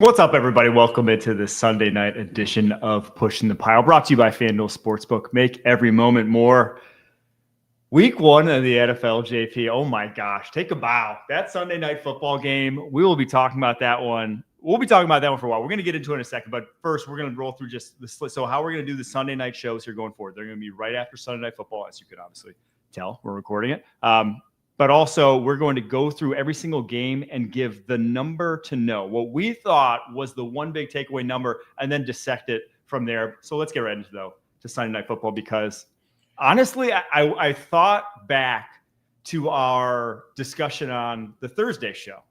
What's up, everybody? Welcome into the Sunday night edition of Pushing the Pile, brought to you by FanDuel Sportsbook. Make every moment more. Week one of the NFL, JP. Oh my gosh, take a bow. That Sunday night football game, we will be talking about that one. We'll be talking about that one for a while. We're going to get into it in a second, but first we're going to roll through just the split. So how we're going to do the Sunday night shows here going forward. They're going to be right after Sunday night football, as you could obviously tell. We're recording it. But also, we're going to go through every single game and give the number to know what we thought was the one big takeaway number and then dissect it from there. So let's get right into, to Sunday Night Football, because honestly, I thought back to our discussion on the Thursday show,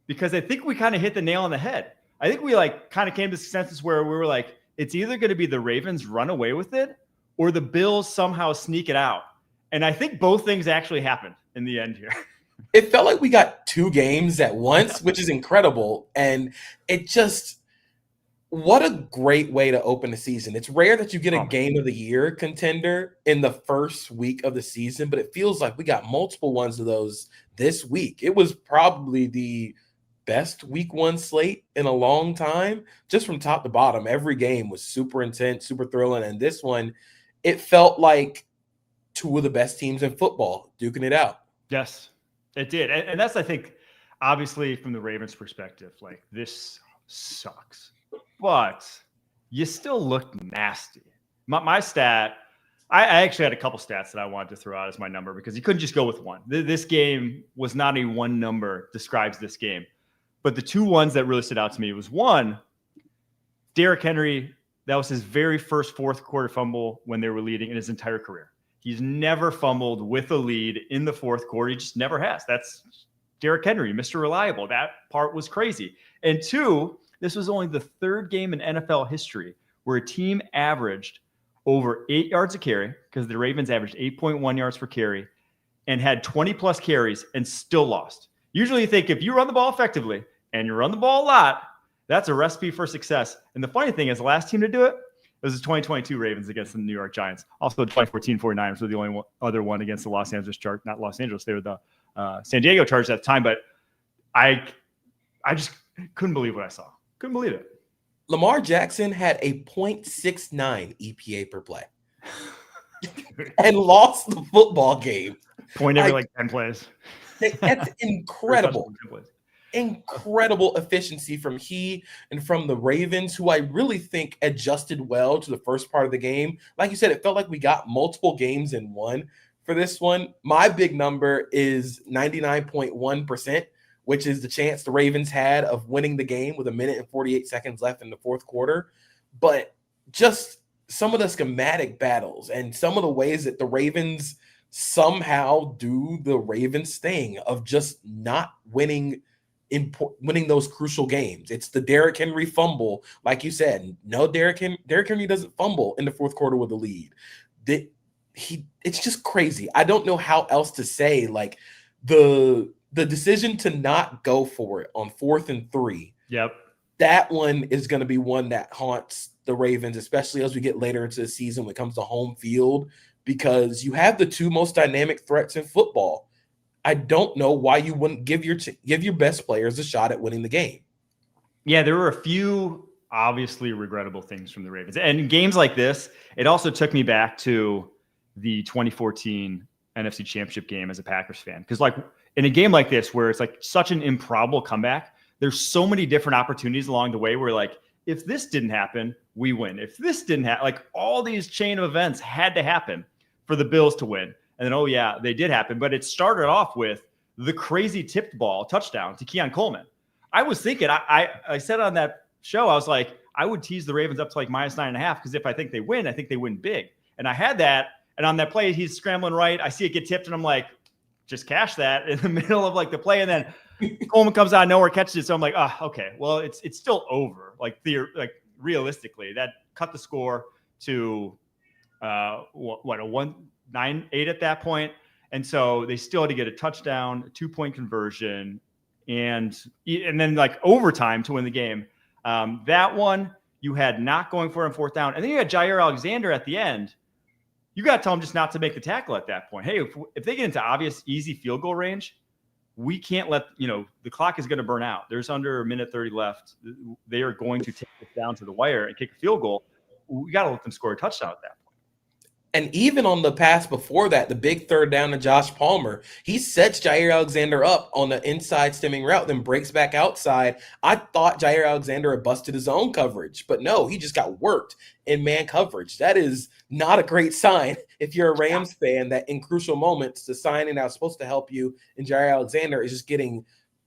because I think we kind of hit the nail on the head. I think we kind of came to this consensus where we were like, it's either going to be the Ravens run away with it or the Bills somehow sneak it out. And I think both things actually happened in the end here. It felt like we got two games at once, which is incredible. And it just, what a great way to open the season. It's rare that you get a game of the year contender in the first week of the season, but it feels like we got multiple ones of those this week. It was probably the best week one slate in a long time, just from top to bottom. Every game was super intense, super thrilling. And this one, it felt like two of the best teams in football duking it out. Yes, it did. And that's, I think, obviously from the Ravens perspective, like, this sucks, but you still look nasty. My stat, I actually had a couple stats that I wanted to throw out as my number, because you couldn't just go with one. This game was not a one number describes this game, but the two ones that really stood out to me was, one, Derrick Henry, that was his very first fourth quarter fumble when they were leading in his entire career. He's never fumbled with a lead in the fourth quarter. He just never has. That's Derrick Henry, Mr. Reliable. That part was crazy. And two, this was only the third game in NFL history where a team averaged over 8 yards a carry, because the Ravens averaged 8.1 yards per carry, and had 20-plus carries and still lost. Usually you think if you run the ball effectively and you run the ball a lot, that's a recipe for success. And the funny thing is, the last team to do it, it was the 2022 Ravens against the New York Giants. Also, the 2014 49ers were the only other one against the Los Angeles Chargers. Not Los Angeles, they were the San Diego Chargers at the time. But I just couldn't believe what I saw. Couldn't believe it. Lamar Jackson had a .69 EPA per play and lost the football game. Point every 10 plays. That's incredible. Incredible efficiency from he and from the Ravens, who I really think adjusted well to the first part of the game. Like you said, it felt like we got multiple games in one for this one. My big number is 99.1%, which is the chance the Ravens had of winning the game with 1 minute and 48 seconds left in the fourth quarter. But just some of the schematic battles and some of the ways that the Ravens somehow do the Ravens thing of just not winning those crucial games. It's the Derrick Henry fumble. Like you said, no, Derrick Henry doesn't fumble in the fourth quarter with a lead. It's just crazy. I don't know how else to say, like, the decision to not go for it on 4th and 3. Yep. That one is going to be one that haunts the Ravens, especially as we get later into the season when it comes to home field, because you have the two most dynamic threats in football. I don't know why you wouldn't give your best players a shot at winning the game. Yeah, there were a few obviously regrettable things from the Ravens. And in games like this, it also took me back to the 2014 NFC Championship game as a Packers fan. Because, like, in a game like this, where it's like such an improbable comeback, there's so many different opportunities along the way where, like, if this didn't happen, we win. If this didn't happen, like, all these chain of events had to happen for the Bills to win. And then, oh, yeah, they did happen. But it started off with the crazy tipped ball touchdown to Keon Coleman. I was thinking, I said on that show, I was like, I would tease the Ravens up to like -9.5, because if I think they win, I think they win big. And I had that. And on that play, he's scrambling right. I see it get tipped, and I'm like, just cash that in the middle of like the play. And then Coleman comes out of nowhere, catches it. So I'm like, oh, okay, well, it's still over. Like realistically, that cut the score to a 1-9-8 at that point. And so they still had to get a touchdown, a 2-point conversion, and then like overtime to win the game. That one, you had not going for it on fourth down. And then you had Jair Alexander at the end. You got to tell him just not to make the tackle at that point. Hey, if they get into obvious, easy field goal range, we can't let, the clock is going to burn out. There's under a minute 30 left. They are going to take it down to the wire and kick a field goal. We got to let them score a touchdown at that point. And even on the pass before that, the big third down to Josh Palmer, he sets Jair Alexander up on the inside stemming route, then breaks back outside. I thought Jair Alexander had busted his own coverage, but no, he just got worked in man coverage. That is not a great sign if you're a Rams fan, that in crucial moments, the signing that was supposed to help you in Jair Alexander is just getting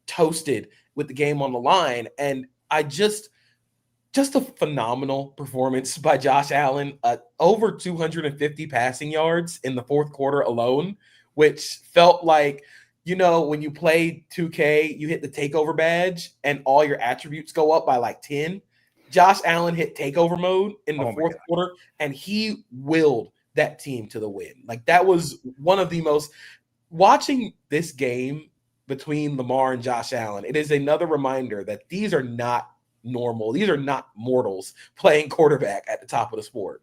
toasted with the game on the line. And just a phenomenal performance by Josh Allen, over 250 passing yards in the fourth quarter alone, which felt like, when you play 2K, you hit the takeover badge and all your attributes go up by like 10. Josh Allen hit takeover mode in the fourth quarter, and he willed that team to the win. Like, that was one of the most – watching this game between Lamar and Josh Allen, it is another reminder that these are not normal. These are not mortals playing quarterback at the top of the sport.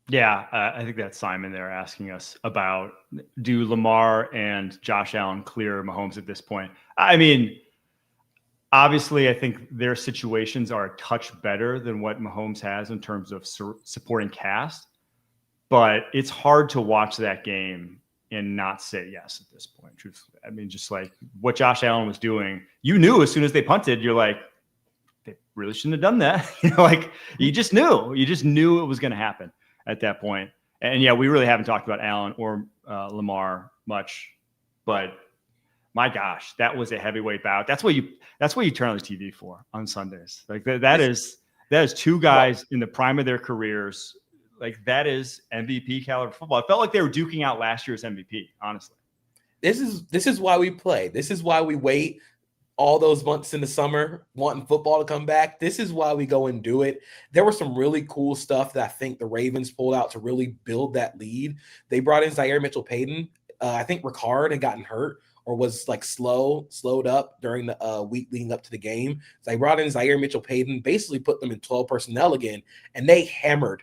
Yeah, I think that's Simon there asking us about, do Lamar and Josh Allen clear Mahomes at this point? I mean, obviously, I think their situations are a touch better than what Mahomes has in terms of supporting cast, but it's hard to watch that game and not say yes at this point, truthfully. I mean, just like what Josh Allen was doing, you knew as soon as they punted, you're like, they really shouldn't have done that. You just knew it was going to happen at that point. And yeah, we really haven't talked about Allen or Lamar much, but my gosh, that was a heavyweight bout. That's what you turn on the TV for on Sundays. Like that is two guys in the prime of their careers. Like, that is MVP caliber football. It felt like they were duking out last year's MVP, honestly. This is why we play. This is why we wait all those months in the summer wanting football to come back. This is why we go and do it. There was some really cool stuff that I think the Ravens pulled out to really build that lead. They brought in Zaire Mitchell-Payton. I think Ricard had gotten hurt or was like slowed up during the week leading up to the game. So they brought in Zaire Mitchell-Payton, basically put them in 12 personnel again, and they hammered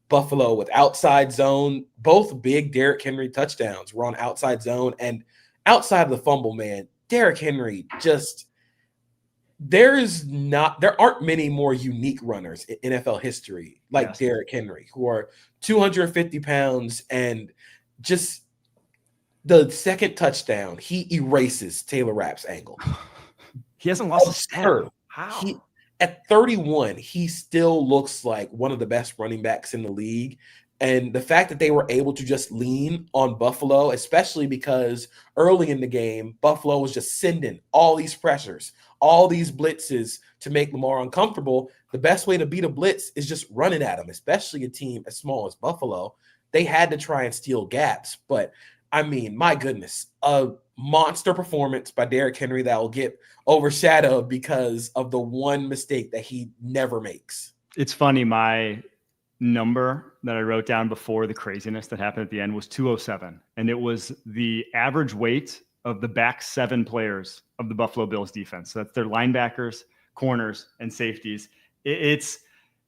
Buffalo with outside zone. Both big Derrick Henry touchdowns were on outside zone, and outside of the fumble, man, Derrick Henry there aren't many more unique runners in NFL history like Derrick Henry, who are 250 pounds, and just the second touchdown, he erases Taylor Rapp's ankle. He hasn't lost a step. How? At 31, he still looks like one of the best running backs in the league. And the fact that they were able to just lean on Buffalo, especially because early in the game, Buffalo was just sending all these pressures, all these blitzes to make Lamar uncomfortable. The best way to beat a blitz is just running at them, especially a team as small as Buffalo. They had to try and steal gaps. But, I mean, my goodness, a monster performance by Derrick Henry that will get overshadowed because of the one mistake that he never makes. It's funny, my number that I wrote down before the craziness that happened at the end was 207. And it was the average weight of the back 7 players of the Buffalo Bills defense. So that's their linebackers, corners, and safeties. It's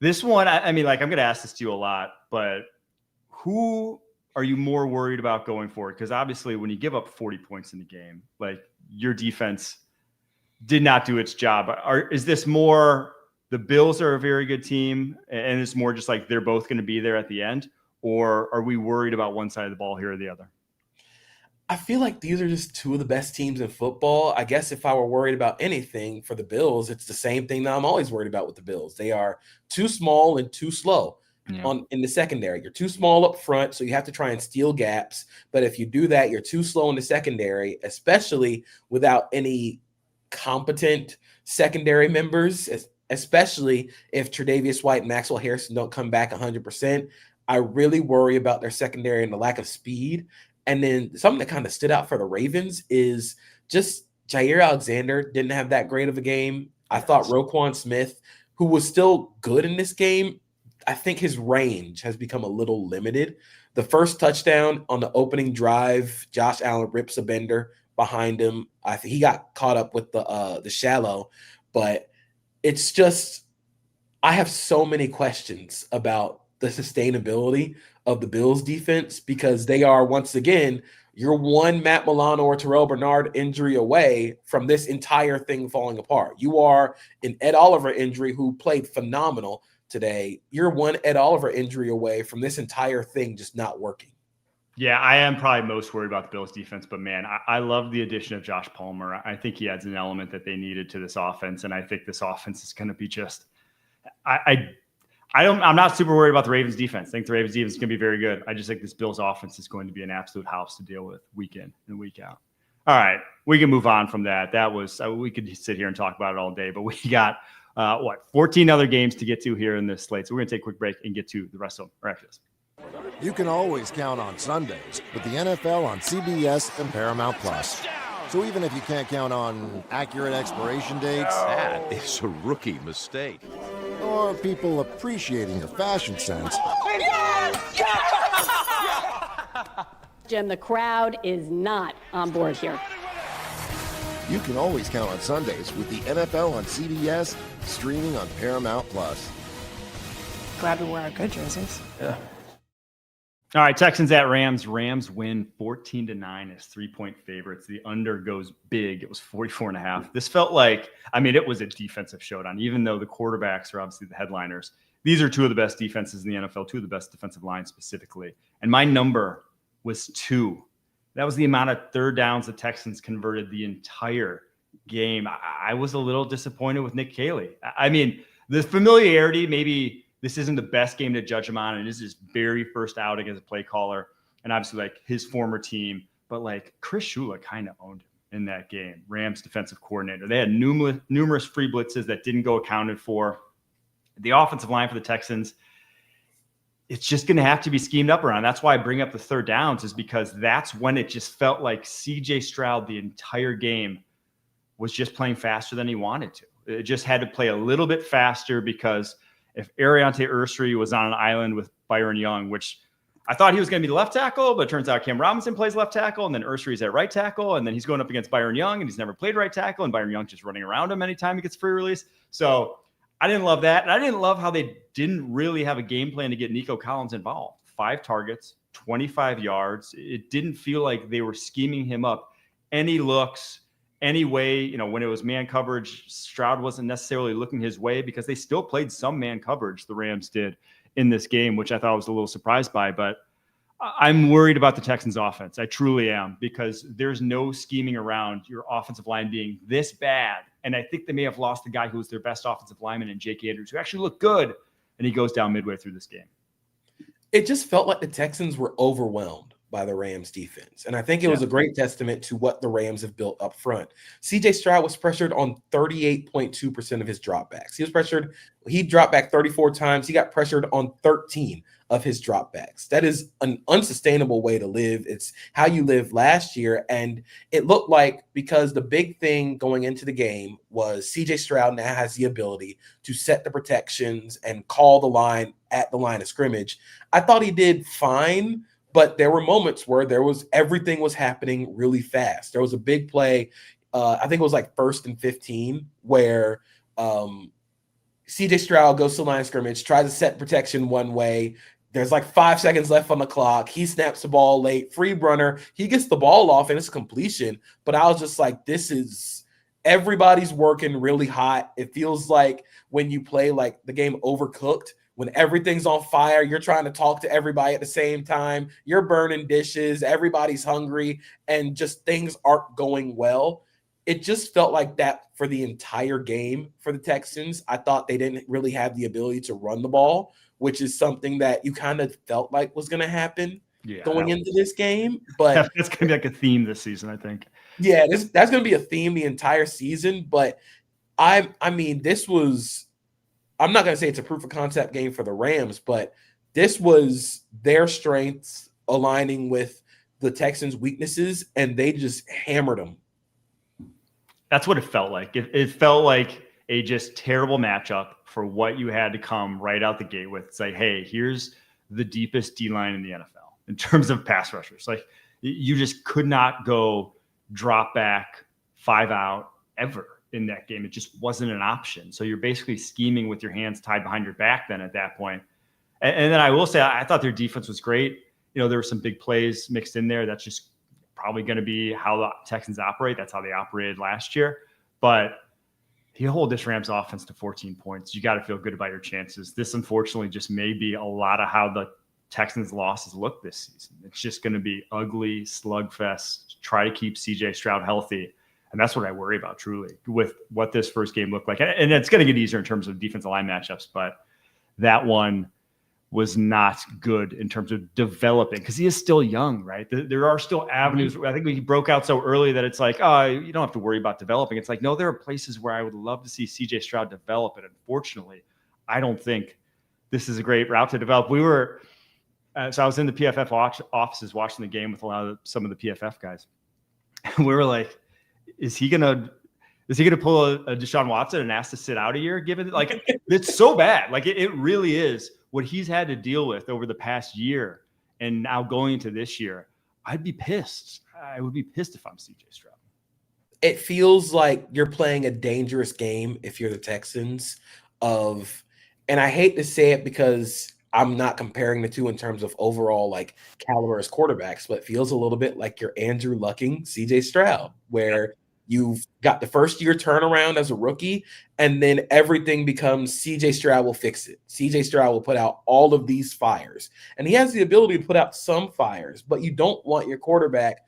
this one. I mean, like, I'm going to ask this to you a lot, but who are you more worried about going forward? Because obviously when you give up 40 points in the game, like, your defense did not do its job. Is this more the Bills are a very good team and it's more just like they're both going to be there at the end? Or are we worried about one side of the ball here or the other? I feel like these are just two of the best teams in football. I guess if I were worried about anything for the Bills, it's the same thing that I'm always worried about with the Bills. They are too small and too slow in the secondary. You're too small up front, so you have to try and steal gaps. But if you do that, you're too slow in the secondary, especially without any competent secondary members, especially if Tre'Davious White and Maxwell Harrison don't come back 100%. I really worry about their secondary and the lack of speed. And then something that kind of stood out for the Ravens is just Jair Alexander didn't have that great of a game. I thought Roquan Smith, who was still good in this game, I think his range has become a little limited. The first touchdown on the opening drive, Josh Allen rips a bender behind him. I think he got caught up with the shallow, but it's just, I have so many questions about the sustainability of the Bills defense, because they are, once again, you're one Matt Milano or Terrell Bernard injury away from this entire thing falling apart. You are an Ed Oliver injury who played phenomenal today. You're one Ed Oliver injury away from this entire thing just not working. Yeah, I am probably most worried about the Bills defense, but man, I love the addition of Josh Palmer. I think he adds an element that they needed to this offense, and I think this offense is going to be just. I'm not super worried about the Ravens defense. I think the Ravens defense is going to be very good. I just think this Bills offense is going to be an absolute house to deal with week in and week out. All right, we can move on from that. That was we could sit here and talk about it all day, but we got 14 other games to get to here in this slate. So we're going to take a quick break and get to the rest of them right after this. You can always count on Sundays with the NFL on CBS and Paramount Plus. So even if you can't count on accurate expiration dates, that is a rookie mistake, or people appreciating your fashion sense, Jim, the crowd is not on board here. you can always count on Sundays with the NFL on CBS, streaming on Paramount Plus. Glad we wear our good jerseys. Yeah. All right, Texans at Rams. Rams win 14-9 as 3-point favorites. The under goes big. It was 44.5. This felt like, it was a defensive showdown, even though the quarterbacks are obviously the headliners. These are two of the best defenses in the NFL, two of the best defensive lines specifically. And my number was 2. That was the amount of third downs the Texans converted the entire game. I was a little disappointed with Nick Caley. The familiarity, maybe this isn't the best game to judge him on. It is his very first outing as a play caller, and obviously his former team. But Chris Shula kind of owned him in that game. Rams defensive coordinator. They had numerous free blitzes that didn't go accounted for. The offensive line for the Texans, it's just going to have to be schemed up around. That's why I bring up the third downs, is because that's when it just felt like CJ Stroud the entire game was just playing faster than he wanted to. It just had to play a little bit faster, because if Ariante Ursary was on an island with Byron Young, which I thought he was going to be the left tackle, but it turns out Cam Robinson plays left tackle, and then Ursary's at right tackle, and then he's going up against Byron Young, and he's never played right tackle, and Byron Young's just running around him anytime he gets free release. So I didn't love that, and I didn't love how they didn't really have a game plan to get Nico Collins involved. 5 targets, 25 yards. It didn't feel like they were scheming him up any looks, any way. When it was man coverage, Stroud wasn't necessarily looking his way, because they still played some man coverage, the Rams did, in this game, which I thought I was a little surprised by. But I'm worried about the Texans offense. I truly am, because there's no scheming around your offensive line being this bad. And I think they may have lost the guy who was their best offensive lineman in Jake Andrews, who actually looked good, and he goes down midway through this game. It just felt like the Texans were overwhelmed by the Rams defense. And I think it was a great testament to what the Rams have built up front. CJ Stroud was pressured on 38.2% of his dropbacks. He dropped back 34 times. He got pressured on 13 of his dropbacks. That is an unsustainable way to live. It's how you lived last year. And it looked like, because the big thing going into the game was CJ Stroud now has the ability to set the protections and call the line at the line of scrimmage. I thought he did fine, but there were moments where everything was happening really fast. There was a big play, I think it was 1st and 15, where CJ Stroud goes to the line of scrimmage, tries to set protection one way. There's 5 seconds left on the clock. He snaps the ball late, free runner. He gets the ball off, and it's a completion. But I was just like, everybody's working really hot. It feels like when you play the game Overcooked, when everything's on fire, you're trying to talk to everybody at the same time. You're burning dishes. Everybody's hungry, and just things aren't going well. It just felt like that for the entire game for the Texans. I thought they didn't really have the ability to run the ball, which is something that you kind of felt like was going to happen going into this game. But that's going to be a theme this season, I think. Yeah, that's going to be a theme the entire season. But this was, I'm not going to say it's a proof of concept game for the Rams, but this was their strengths aligning with the Texans' weaknesses, and they just hammered them. That's what it felt like. It felt like a just terrible matchup for what you had to come right out the gate with. It's like, hey, here's the deepest D-line in the NFL in terms of pass rushers. You just could not go drop back 5 out ever in that game. It just wasn't an option. So you're basically scheming with your hands tied behind your back then at that point. And then I will say, I thought their defense was great. There were some big plays mixed in there. That's just probably going to be how the Texans operate. That's how they operated last year. But you hold this Rams offense to 14 points. You got to feel good about your chances. This, unfortunately, just may be a lot of how the Texans' losses look this season. It's just going to be ugly, slugfest, try to keep CJ Stroud healthy. And that's what I worry about, truly, with what this first game looked like. And it's going to get easier in terms of defensive line matchups, but that one was not good in terms of developing because he is still young, right? There are still avenues. I think we broke out so early that it's like, oh, you don't have to worry about developing. It's like, no, there are places where I would love to see CJ Stroud develop. And unfortunately, I don't think this is a great route to develop. We were, so I was in the PFF offices watching the game with some of the PFF guys. And we were like, is he gonna pull a Deshaun Watson and ask to sit out a year? Given like it's so bad, like it really is what he's had to deal with over the past year, and now going into this year, I'd be pissed. I would be pissed if I'm CJ Stroud. It feels like you're playing a dangerous game if you're the Texans. And I hate to say it because I'm not comparing the two in terms of overall like caliber as quarterbacks, but it feels a little bit like you're Andrew Lucking CJ Stroud, where you've got the first year turnaround as a rookie, and then everything becomes CJ Stroud will fix it. CJ Stroud will put out all of these fires. And he has the ability to put out some fires, but you don't want your quarterback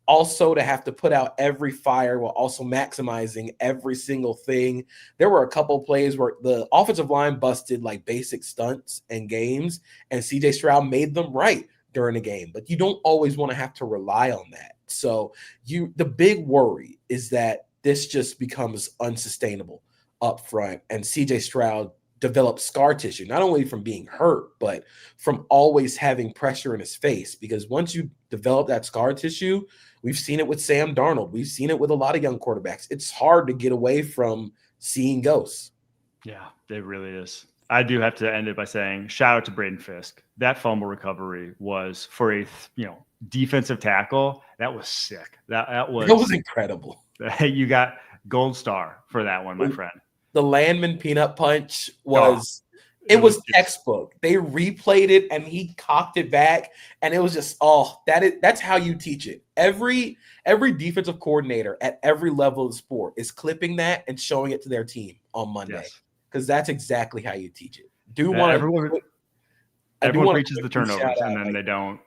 also to have to put out every fire while also maximizing every single thing. There were a couple plays where the offensive line busted like basic stunts and games, and CJ Stroud made them right during the game. But you don't always want to have to rely on that. So the big worry is that this just becomes unsustainable up front, and CJ Stroud develops scar tissue, not only from being hurt, but from always having pressure in his face. Because once you develop that scar tissue, we've seen it with Sam Darnold. We've seen it with a lot of young quarterbacks. It's hard to get away from seeing ghosts. Yeah, it really is. I do have to end it by saying shout out to Braden Fisk. That fumble recovery was for a defensive tackle. That was sick. That was incredible. You got gold star for that one, my friend. The Landman peanut punch was it was textbook. They replayed it and he cocked it back, and it was just that's how you teach it. Every defensive coordinator at every level of the sport is clipping that and showing it to their team on Monday, because that's exactly how you teach it. Everyone preaches the turnovers, and then they don't.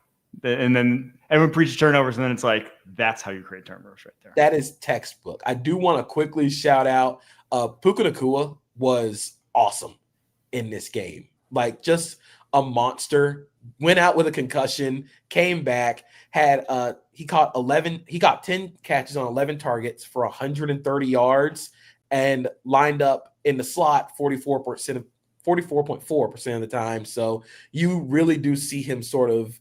And then everyone preaches turnovers, and then it's like, that's how you create turnovers right there. That is textbook. I do want to quickly shout out Puka Nacua was awesome in this game. Like, just a monster. Went out with a concussion, came back, had he got 10 catches on 11 targets for 130 yards, and lined up in the slot 44.4% of the time. So you really do see him sort of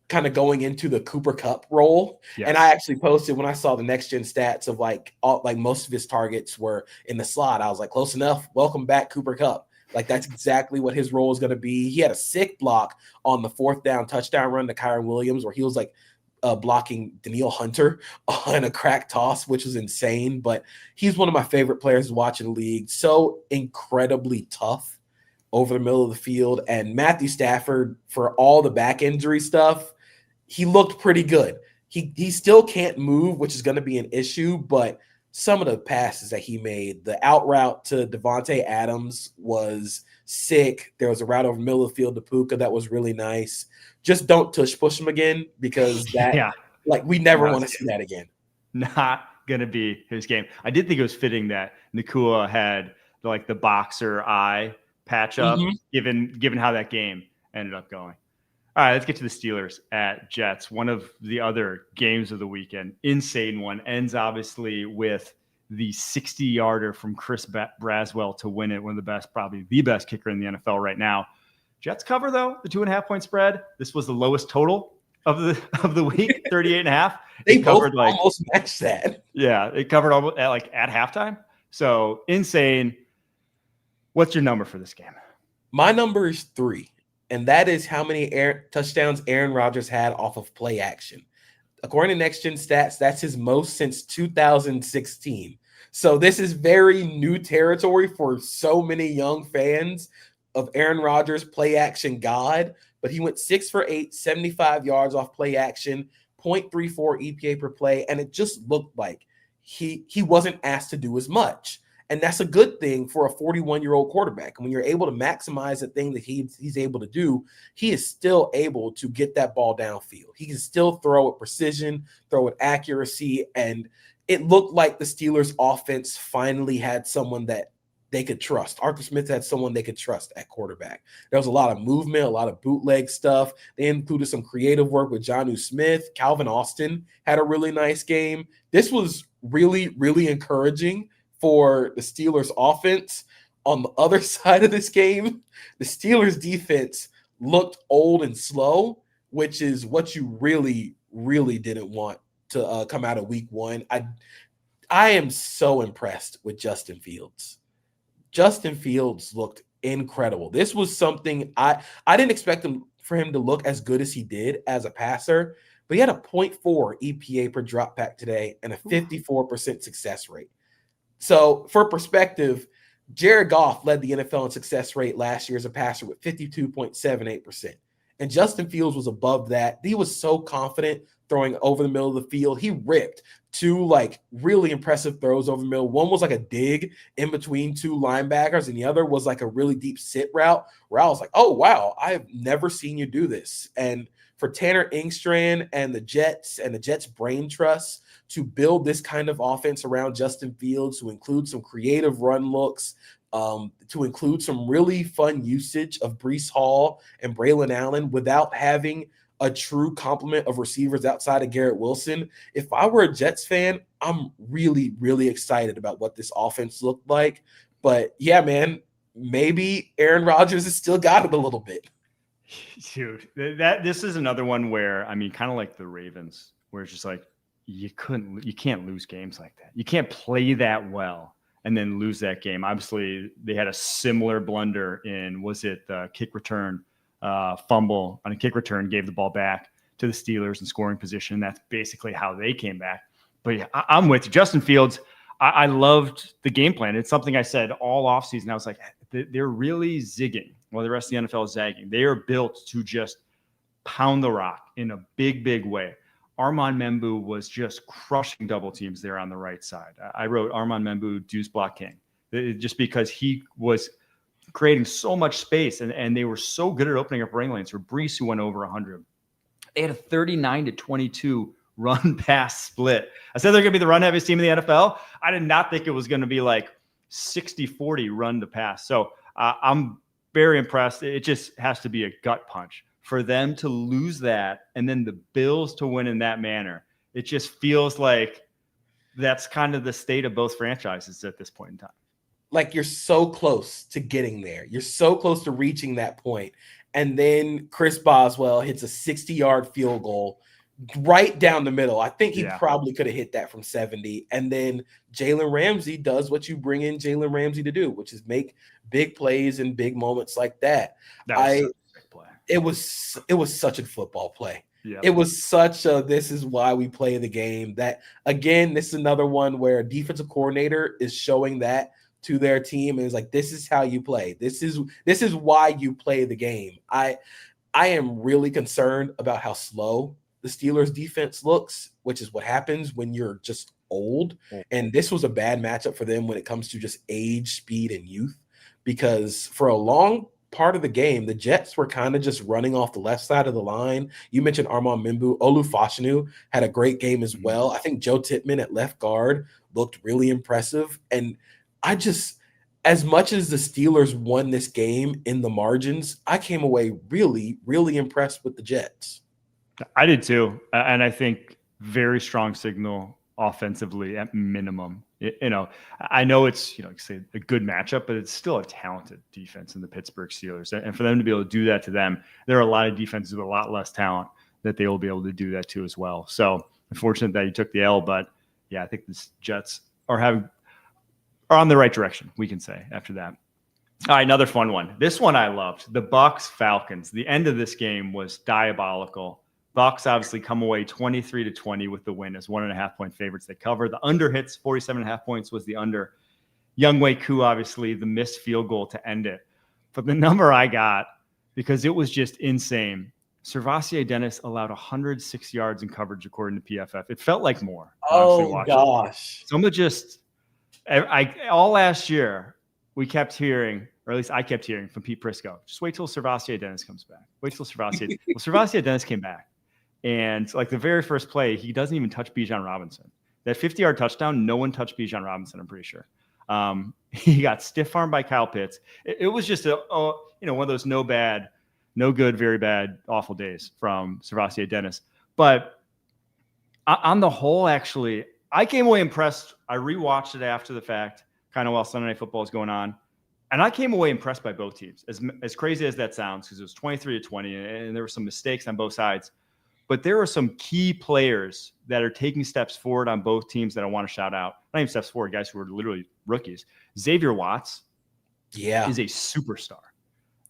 kind of going into the Cooper Kupp role. Yes. And I actually posted when I saw the next gen stats of like most of his targets were in the slot. I was like, close enough. Welcome back, Cooper Kupp. Like, that's exactly what his role is going to be. He had a sick block on the 4th down touchdown run to Kyron Williams, where he was like blocking Danielle Hunter on a crack toss, which was insane. But he's one of my favorite players to watch in the league. So incredibly tough over the middle of the field. And Matthew Stafford, for all the back injury stuff, he looked pretty good. He still can't move, which is going to be an issue, but some of the passes that he made, the out route to Devontae Adams was sick. There was a route over the middle of the field to Puka that was really nice. Just don't tush push him again, because we never want to see that again. Not going to be his game. I did think it was fitting that Nacua had like the boxer eye patch up, given how that game ended up going. All right, let's get to the Steelers at Jets. One of the other games of the weekend, insane one, ends obviously with the 60-yarder from Chris Braswell to win it. One of the best, probably the best kicker in the NFL right now. Jets cover, though, the 2.5-point spread. This was the lowest total of the week, 38.5. They both almost matched that. Yeah, it covered almost at halftime. So insane. What's your number for this game? My number is 3. And that is how many touchdowns Aaron Rodgers had off of play action. According to Next Gen Stats, that's his most since 2016. So this is very new territory for so many young fans of Aaron Rodgers, play action god. But he went 6 for 8, 75 yards off play action, 0.34 EPA per play, and it just looked like he wasn't asked to do as much. And that's a good thing for a 41-year-old quarterback. And when you're able to maximize the thing that he's able to do, he is still able to get that ball downfield. He can still throw with precision, throw with accuracy. And it looked like the Steelers offense finally had someone that they could trust. Arthur Smith had someone they could trust at quarterback. There was a lot of movement, a lot of bootleg stuff. They included some creative work with Jonnu Smith. Calvin Austin had a really nice game. This was really, really encouraging for the Steelers offense. On the other side of this game, the Steelers defense looked old and slow, which is what you really, really didn't want to come out of week one. I am so impressed with Justin Fields. Justin Fields looked incredible. This was something I didn't expect for him to look as good as he did as a passer, but he had a 0.4 EPA per drop back today and a 54% success rate. So for perspective, Jared Goff led the NFL in success rate last year as a passer with 52.78%. And Justin Fields was above that. He was so confident throwing over the middle of the field. He ripped two really impressive throws over the middle. One was like a dig in between two linebackers, and the other was like a really deep sit route where I was like, oh, wow, I have never seen you do this. And for Tanner Engstrand and the Jets brain trust to build this kind of offense around Justin Fields, to include some creative run looks, to include some really fun usage of Breece Hall and Braylon Allen without having a true complement of receivers outside of Garrett Wilson. If I were a Jets fan, I'm really, really excited about what this offense looked like. But yeah, man, maybe Aaron Rodgers has still got it a little bit. Dude, this is another one where, I mean, kind of like the Ravens, where it's just like, you can't lose games like that. You can't play that well and then lose that game. Obviously, they had a similar blunder in, was it the kick return, fumble on a kick return, gave the ball back to the Steelers in scoring position. That's basically how they came back. But yeah, I'm with you. Justin Fields, I loved the game plan. It's something I said all offseason. I was like, they're really zigging while the rest of the NFL is zagging. They are built to just pound the rock in a big, big way. Armand Membu was just crushing double teams there on the right side. I wrote Armand Membu, deuce block king, just because he was creating so much space, and they were so good at opening up running lanes for Breece, who went over 100. They had a 39-22 run pass split. I said they're going to be the run heaviest team in the NFL. I did not think it was going to be like 60-40 run to pass. So I'm very impressed. It just has to be a gut punch for them to lose that, and then the Bills to win in that manner. It just feels like that's kind of the state of both franchises at this point in time. Like, you're so close to getting there. You're so close to reaching that point. And then Chris Boswell hits a 60-yard field goal right down the middle. I think he probably could have hit that from 70. And then Jalen Ramsey does what you bring in Jalen Ramsey to do, which is make big plays and big moments like that. It was such a football play. Yep. It was such a, this is why we play the game. That, again, this is another one where a defensive coordinator is showing that to their team, and is like, this is how you play. This is why you play the game. I am really concerned about how slow the Steelers defense looks, which is what happens when you're just old. And this was a bad matchup for them when it comes to just age, speed, and youth, because for a long part of the game, the Jets were kind of just running off the left side of the line. You mentioned Armand Membu. Olu Fashanu had a great game as well. I think Joe Tippmann at left guard looked really impressive. And I just, as much as the Steelers won this game in the margins, I came away really, really impressed with the Jets. I did too. And I think very strong signal offensively at minimum. I know it's, say a good matchup, but it's still a talented defense in the Pittsburgh Steelers. And for them to be able to do that to them, there are a lot of defenses with a lot less talent that they will be able to do that to as well. So unfortunate that you took the L, but yeah, I think the Jets are on the right direction, we can say, after that. All right, another fun one. This one I loved. The Bucs-Falcons. The end of this game was diabolical. Bucs obviously come away 23-20 with the win as 1.5-point favorites. They cover. The under hits 47.5 points was the under. Younghoe Koo, obviously, the missed field goal to end it. But the number I got, because it was just insane, Servassier Dennis allowed 106 yards in coverage according to PFF. It felt like more. Oh gosh. Some of just all last year we kept hearing, or at least I kept hearing from Pete Prisco, just wait till Servassier Dennis comes back. Wait till Servassier. Well, Servassier Dennis came back, and like the very first play, he doesn't even touch Bijan Robinson. That 50-yard touchdown, no one touched Bijan Robinson. I'm pretty sure. He got stiff armed by Kyle Pitts. It was just one of those no bad, no good, very bad, awful days from Servassier Dennis. But on the whole, actually, I came away impressed. I rewatched it after the fact, kind of while Sunday Night Football was going on. And I came away impressed by both teams, as crazy as that sounds, because it was 23-20, and there were some mistakes on both sides. But there are some key players that are taking steps forward on both teams that I want to shout out. Not even steps forward, guys who are literally rookies. Xavier Watts is a superstar.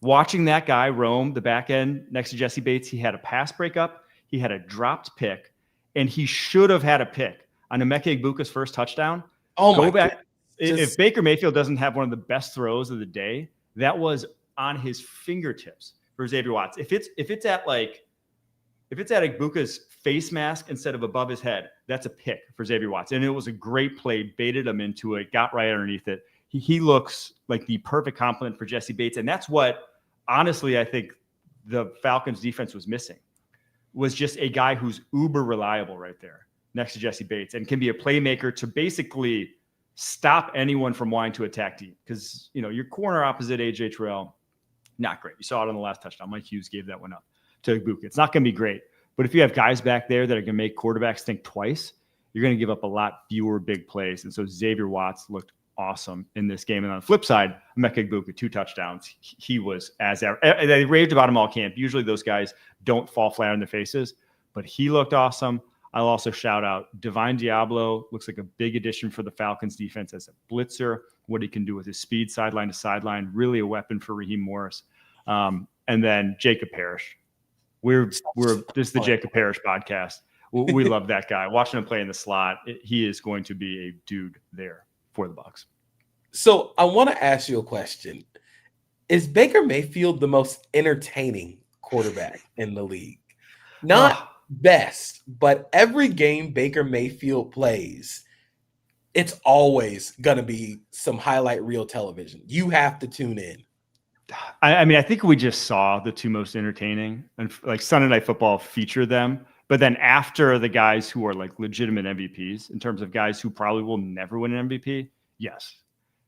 Watching that guy roam the back end next to Jesse Bates, he had a pass breakup, he had a dropped pick, and he should have had a pick on Emeka Egbuka's first touchdown. Go back. If Baker Mayfield doesn't have one of the best throws of the day, that was on his fingertips for Xavier Watts. If it's at Egbuka's face mask instead of above his head, that's a pick for Xavier Watts. And it was a great play, baited him into it, got right underneath it. He looks like the perfect complement for Jesse Bates. And that's what, honestly, I think the Falcons defense was missing, was just a guy who's uber reliable right there next to Jesse Bates and can be a playmaker to basically stop anyone from wanting to attack deep. Because, your corner opposite A.J. Terrell, not great. You saw it on the last touchdown. Mike Hughes gave that one up to Egbuka. It's not going to be great. But if you have guys back there that are going to make quarterbacks think twice, you're going to give up a lot fewer big plays. And so Xavier Watts looked awesome in this game. And on the flip side, Emeka Egbuka, 2 touchdowns. He was they raved about him all camp. Usually those guys don't fall flat on their faces, but he looked awesome. I'll also shout out Divine Diablo. Looks like a big addition for the Falcons defense as a blitzer. What he can do with his speed, sideline to sideline, really a weapon for Raheem Morris. And then Jacob Parrish. This is the Jacob Parrish podcast. We love that guy. Watching him play in the slot, he is going to be a dude there for the Bucs. So I want to ask you a question. Is Baker Mayfield the most entertaining quarterback in the league? Not best, but every game Baker Mayfield plays, it's always going to be some highlight reel television. You have to tune in. I mean, I think we just saw the two most entertaining, and like Sunday Night Football featured them. But then after the guys who are like legitimate MVPs, in terms of guys who probably will never win an MVP, yes,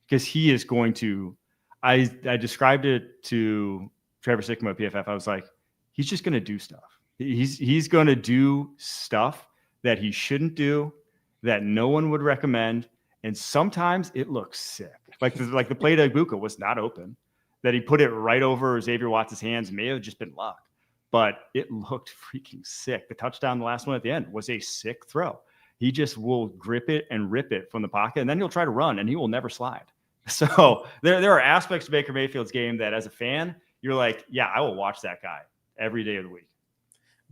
because he is going to. I described it to Trevor Sickmo at PFF. I was like, he's just going to do stuff. He's going to do stuff that he shouldn't do, that no one would recommend, and sometimes it looks sick. Like the play to Egbuka was not open. That he put it right over Xavier Watts' hands may have just been luck, but it looked freaking sick. The touchdown, the last one at the end, was a sick throw. He just will grip it and rip it from the pocket, and then he'll try to run, and he will never slide. So there are aspects to Baker Mayfield's game that as a fan, you're like, yeah, I will watch that guy every day of the week.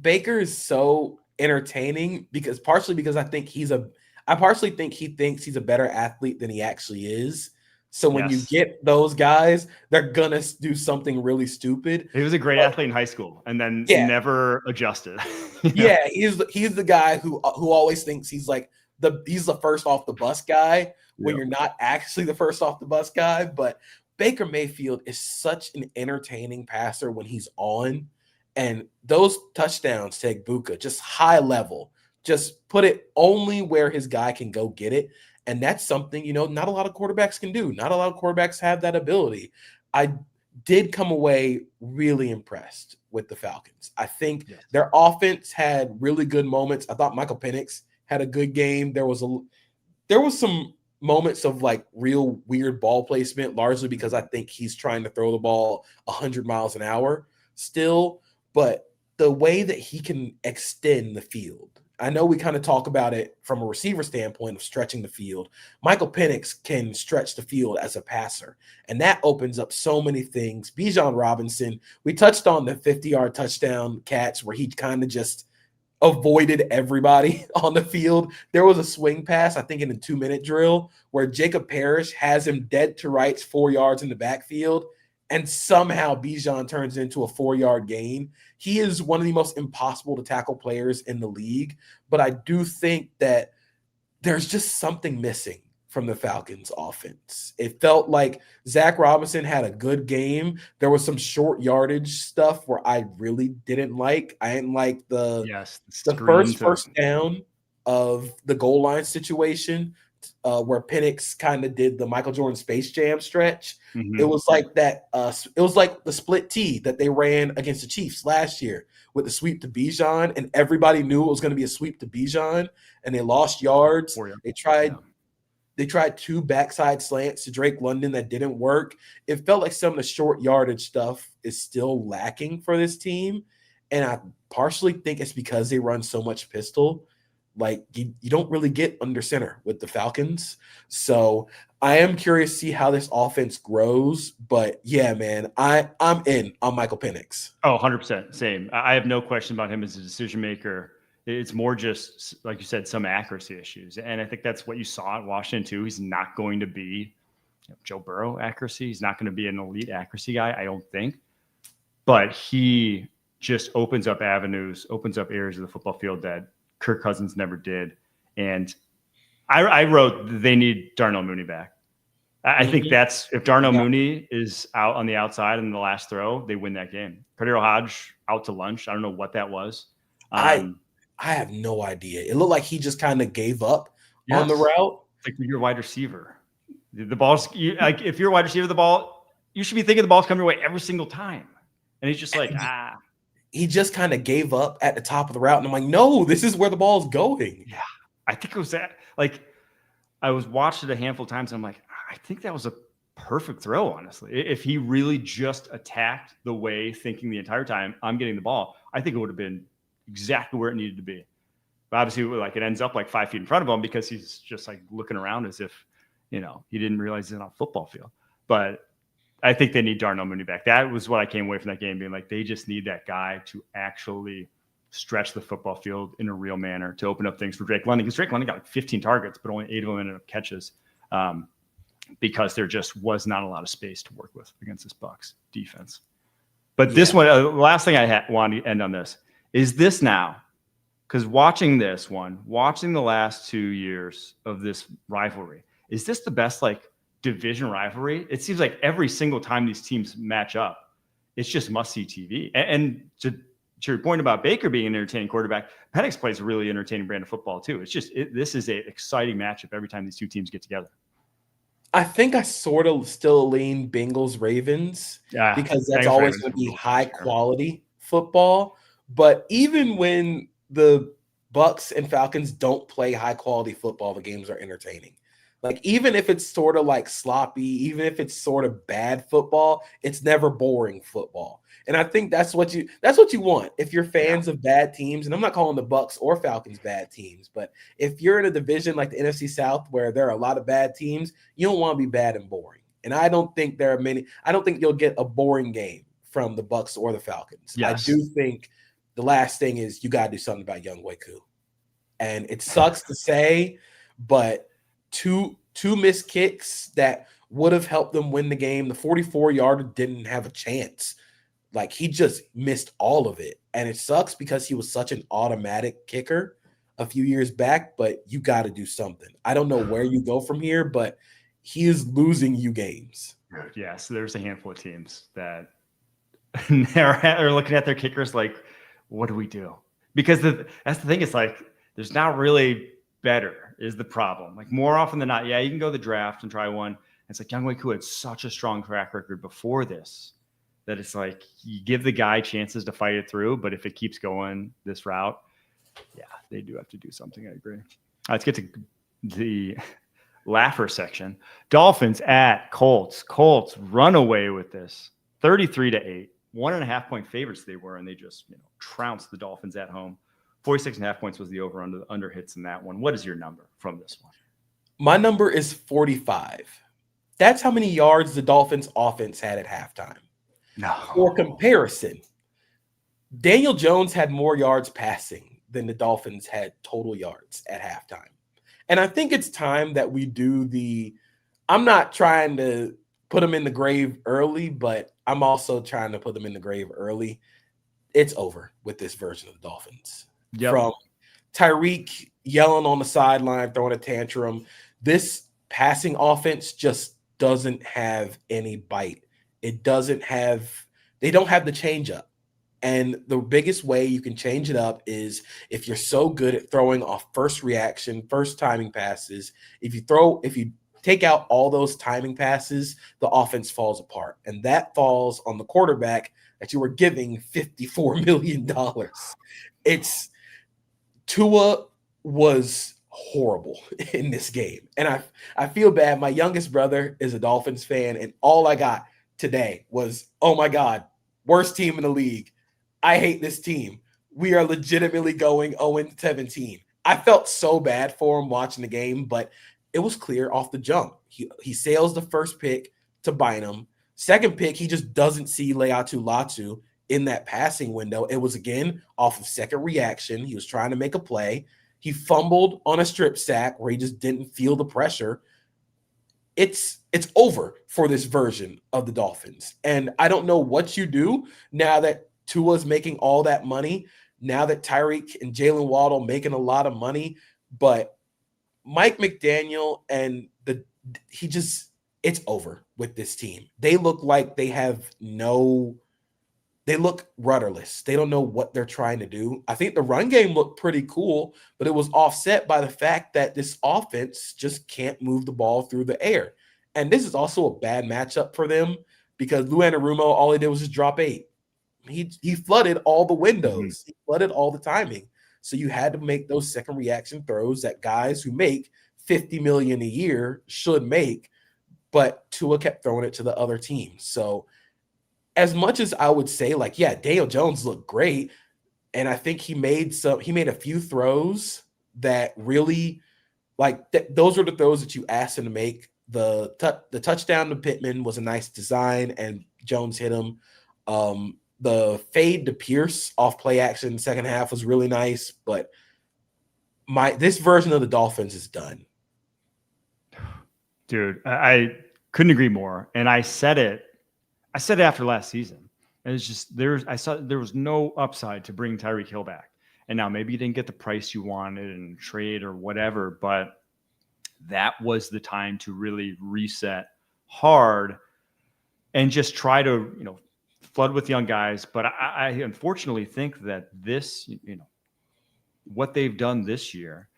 Baker is so entertaining partially because I partially think he thinks he's a better athlete than he actually is. So when you get those guys, they're going to do something really stupid. He was a great athlete in high school and then never adjusted. Yeah, he's the guy who always thinks he's like he's the first off the bus guy when you're not actually the first off the bus guy. But Baker Mayfield is such an entertaining passer when he's on. And those touchdowns to Egbuka, just high level, just put it only where his guy can go get it. And that's something, not a lot of quarterbacks can do. Not a lot of quarterbacks have that ability. I did come away really impressed with the Falcons. I think their offense had really good moments. I thought Michael Penix had a good game. There was some moments of like real weird ball placement, largely because I think he's trying to throw the ball 100 miles an hour still. But the way that he can extend the field, I know we kind of talk about it from a receiver standpoint of stretching the field. Michael Penix can stretch the field as a passer, and that opens up so many things. Bijan Robinson, we touched on the 50-yard touchdown catch where he kind of just avoided everybody on the field. There was a swing pass, I think in a 2-minute drill, where Jacob Parrish has him dead to rights 4 yards in the backfield, and somehow Bijan turns into a 4-yard gain. he is one of the most impossible to tackle players in the league. But I do think that there's just something missing from the Falcons offense. It felt like Zach Robinson had a good game. There was some short yardage stuff where I really didn't like. I didn't like the first down of the goal line situation where Penix kind of did the Michael Jordan Space Jam stretch. It was like that. It was like the split T that they ran against the Chiefs last year with the sweep to Bijan, and everybody knew it was going to be a sweep to Bijan, and they lost yards. They tried 2 backside slants to Drake London that didn't work. It felt like some of the short yardage stuff is still lacking for this team, and I partially think it's because they run so much pistol. Like you don't really get under center with the Falcons. So I am curious to see how this offense grows. But yeah, man, I'm in on Michael Penix. Oh, 100%. Same. I have no question about him as a decision maker. It's more just, like you said, some accuracy issues. And I think that's what you saw at Washington too. He's not going to be Joe Burrow accuracy. He's not going to be an elite accuracy guy, I don't think. But he just opens up avenues, opens up areas of the football field that Kirk Cousins never did. And I wrote they need Darnell Mooney back. I think that's if Darnell Mooney is out on the outside in the last throw, they win that game. Cardero Hodge out to lunch. I don't know what that was. I have no idea. It looked like he just kind of gave up on the route. Like you're a wide receiver. The ball's like if you're a wide receiver, the ball, you should be thinking the ball's coming your way every single time. And he's just like, He just kind of gave up at the top of the route. And I'm like, no, this is where the ball is going. Yeah. I think it was that. Like, I was watching it a handful of times. And I'm like, I think that was a perfect throw, honestly. If he really just attacked the way, thinking the entire time, I'm getting the ball, I think it would have been exactly where it needed to be. But obviously, like, it ends up like 5 feet in front of him because he's just like looking around as if, he didn't realize he's on a football field. But I think they need Darnell Mooney back. That was what I came away from that game being like, they just need that guy to actually stretch the football field in a real manner to open up things for Drake London. Because Drake London got like 15 targets, but only 8 of them ended up catches because there just was not a lot of space to work with against this Bucs defense. But this one, the last thing I want to end on this is this now. Because watching the last 2 years of this rivalry, is this the best division rivalry? It seems like every single time these teams match up, it's just must-see TV. And to your point about Baker being an entertaining quarterback, Penix plays a really entertaining brand of football too. It's just this is an exciting matchup every time these two teams get together. I think I sort of still lean Bengals Ravens because that's always going to be high quality football. But even when the Bucs and Falcons don't play high quality football, the games are entertaining. Like, even if it's sort of like sloppy, even if it's sort of bad football, it's never boring football. And I think that's what you want if you're fans of bad teams. And I'm not calling the Bucs or Falcons bad teams, but if you're in a division like the NFC South where there are a lot of bad teams, you don't want to be bad and boring. And I don't think there are many. I don't think you'll get a boring game from the Bucs or the Falcons. Yes. I do think the last thing is you got to do something about Young Waku. And it sucks to say, but two missed kicks that would have helped them win the game. The 44-yarder didn't have a chance. Like, he just missed all of it. And it sucks because he was such an automatic kicker a few years back, but you got to do something. I don't know where you go from here, but he is losing you games. Yeah, so there's a handful of teams that are looking at their kickers like, what do we do? Because that's the thing. It's like, there's not really better is the problem. Like, more often than not, yeah, you can go to the draft and try one. It's like Young Waku had such a strong track record before this that it's like you give the guy chances to fight it through, but if it keeps going this route, yeah, they do have to do something. I agree. Let's get to the laugher section. Dolphins at Colts. Colts run away with this 33-8, 1.5 point favorites they were, and they just trounced the Dolphins at home. 46.5 points was the over hits in that one. What is your number from this one? My number is 45. That's how many yards the Dolphins offense had at halftime. No. For comparison, Daniel Jones had more yards passing than the Dolphins had total yards at halftime. And I think it's time that we do I'm not trying to put them in the grave early, but I'm also trying to put them in the grave early. it's over with this version of the Dolphins. Yep. From Tyreek yelling on the sideline, throwing a tantrum, this passing offense just doesn't have any bite. They don't have the change up. And the biggest way you can change it up is if you're so good at throwing off first reaction, first timing passes. If you take out all those timing passes, the offense falls apart. And that falls on the quarterback that you were giving $54 million. Tua was horrible in this game. And I feel bad. My youngest brother is a Dolphins fan, and all I got today was, oh my God, worst team in the league. I hate this team. We are legitimately going 0-17. I felt so bad for him watching the game, but it was clear off the jump. He sails the first pick to Bynum. Second pick, he just doesn't see Leatu Latu in that passing window. It was, again, off of second reaction. He was trying to make a play. He fumbled on a strip sack where he just didn't feel the pressure. It's over for this version of the Dolphins. And I don't know what you do now that Tua's making all that money, now that Tyreek and Jalen Waddle making a lot of money, but Mike McDaniel and it's over with this team. They look like they look rudderless. They don't know what they're trying to do. I think the run game looked pretty cool, but it was offset by the fact that this offense just can't move the ball through the air. And this is also a bad matchup for them because Lou Anarumo, all he did was just drop 8. He flooded all the windows. He flooded all the timing. So you had to make those second reaction throws that guys who make $50 million a year should make, but Tua kept throwing it to the other team. So as much as I would say, like, yeah, Daniel Jones looked great, and I think he made a few throws that really, like, those are the throws that you asked him to make. The touchdown to Pittman was a nice design, and Jones hit him. The fade to Pierce off play action in the second half was really nice, but this version of the Dolphins is done. Dude, I couldn't agree more. And I said it after last season. And it's just I saw there was no upside to bring Tyreek Hill back. And now maybe you didn't get the price you wanted in trade or whatever, but that was the time to really reset hard and just try to, flood with young guys. But I unfortunately think that this, what they've done this year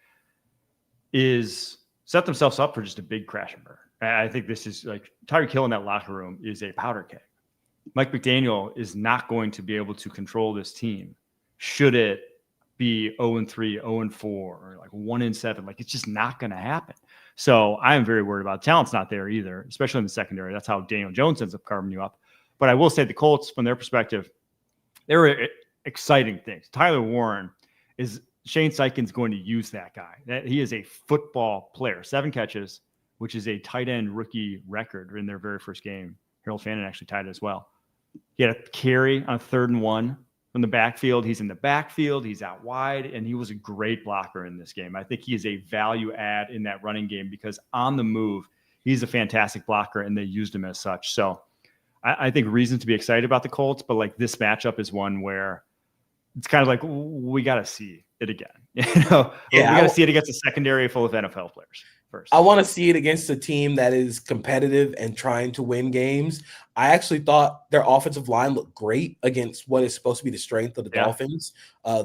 is set themselves up for just a big crash and burn. I think this is like Tyreek Hill in that locker room is a powder keg. Mike McDaniel is not going to be able to control this team. Should it be 0-3, 0-4, or like 1-7, like it's just not going to happen. So I am very worried about it. Talent's not there either, especially in the secondary. That's how Daniel Jones ends up carving you up. But I will say the Colts, from their perspective, there were exciting things. Tyler Warren Shane Steichen's going to use that guy. He is a football player. 7 catches, which is a tight end rookie record in their very first game. Harold Fannin actually tied it as well. He had a carry on 3rd and 1 from the backfield. He's in the backfield. He's out wide, and he was a great blocker in this game. I think he is a value add in that running game because on the move, he's a fantastic blocker, and they used him as such. So I think reason to be excited about the Colts, but like this matchup is one where it's kind of like we got to see it again. We got to see it against a secondary full of NFL players first. I want to see it against a team that is competitive and trying to win games. I actually thought their offensive line looked great against what is supposed to be the strength of the Dolphins.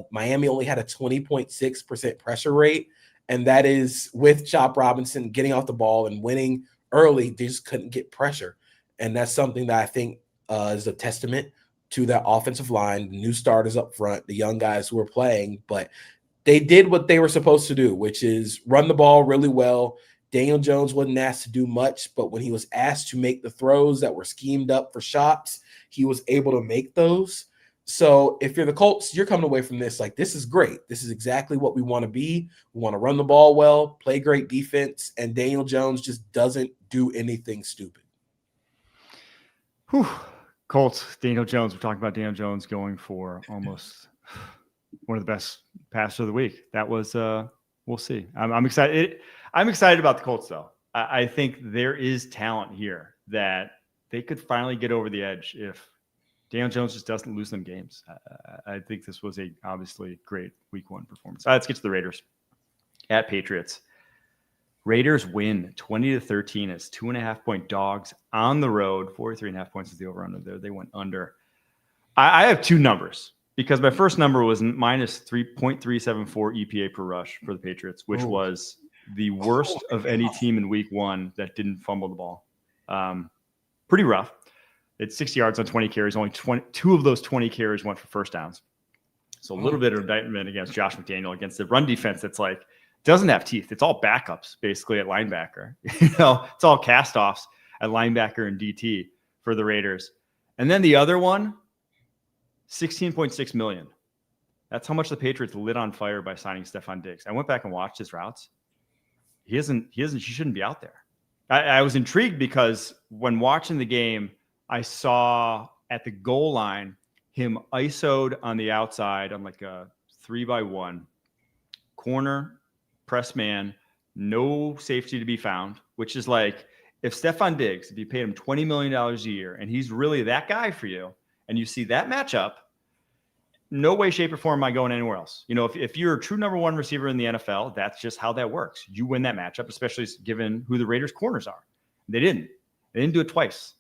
Miami only had a 20.6% pressure rate, and that is with Chop Robinson getting off the ball and winning early. They just couldn't get pressure. And that's something that I think is a testament to that offensive line, the new starters up front, the young guys who are playing. But they did what they were supposed to do, which is run the ball really well. Daniel Jones wasn't asked to do much, but when he was asked to make the throws that were schemed up for shots, he was able to make those. So if you're the Colts, you're coming away from this like, this is great. This is exactly what we want to be. We want to run the ball well, play great defense, and Daniel Jones just doesn't do anything stupid. Colts, Daniel Jones. We're talking about Daniel Jones going for almost one of the best passes of the week. That was, we'll see. I'm excited. I'm excited about the Colts, though. I think there is talent here that they could finally get over the edge if Daniel Jones just doesn't lose them games. I think this was a obviously great week 1 performance. Let's get to the Raiders at Patriots. Raiders win 20-13 as 2.5-point dogs on the road. 43.5 points is the over under there. They went under. I have 2 numbers because my first number was minus 3.374 EPA per rush for the Patriots, which was the worst of any team in week 1 that didn't fumble the ball. Pretty rough. It's 60 yards on 20 carries. Only 2 of those 20 carries went for first downs. So a little bit of indictment against Josh McDaniel against the run defense that's like doesn't have teeth. It's all backups basically at linebacker. It's all cast-offs at linebacker and DT for the Raiders. And then the other one, $16.6 million. That's how much the Patriots lit on fire by signing Stephon Diggs. I went back and watched his routes. He shouldn't be out there. I was intrigued because when watching the game, I saw at the goal line him ISO'd on the outside on like a 3-by-1 corner press man, no safety to be found, which is like if Stephon Diggs, if you paid him $20 million a year and he's really that guy for you and you see that matchup, no way, shape, or form am I going anywhere else. If you're a true number 1 receiver in the NFL, that's just how that works. You win that matchup, especially given who the Raiders corners are. They didn't do it twice.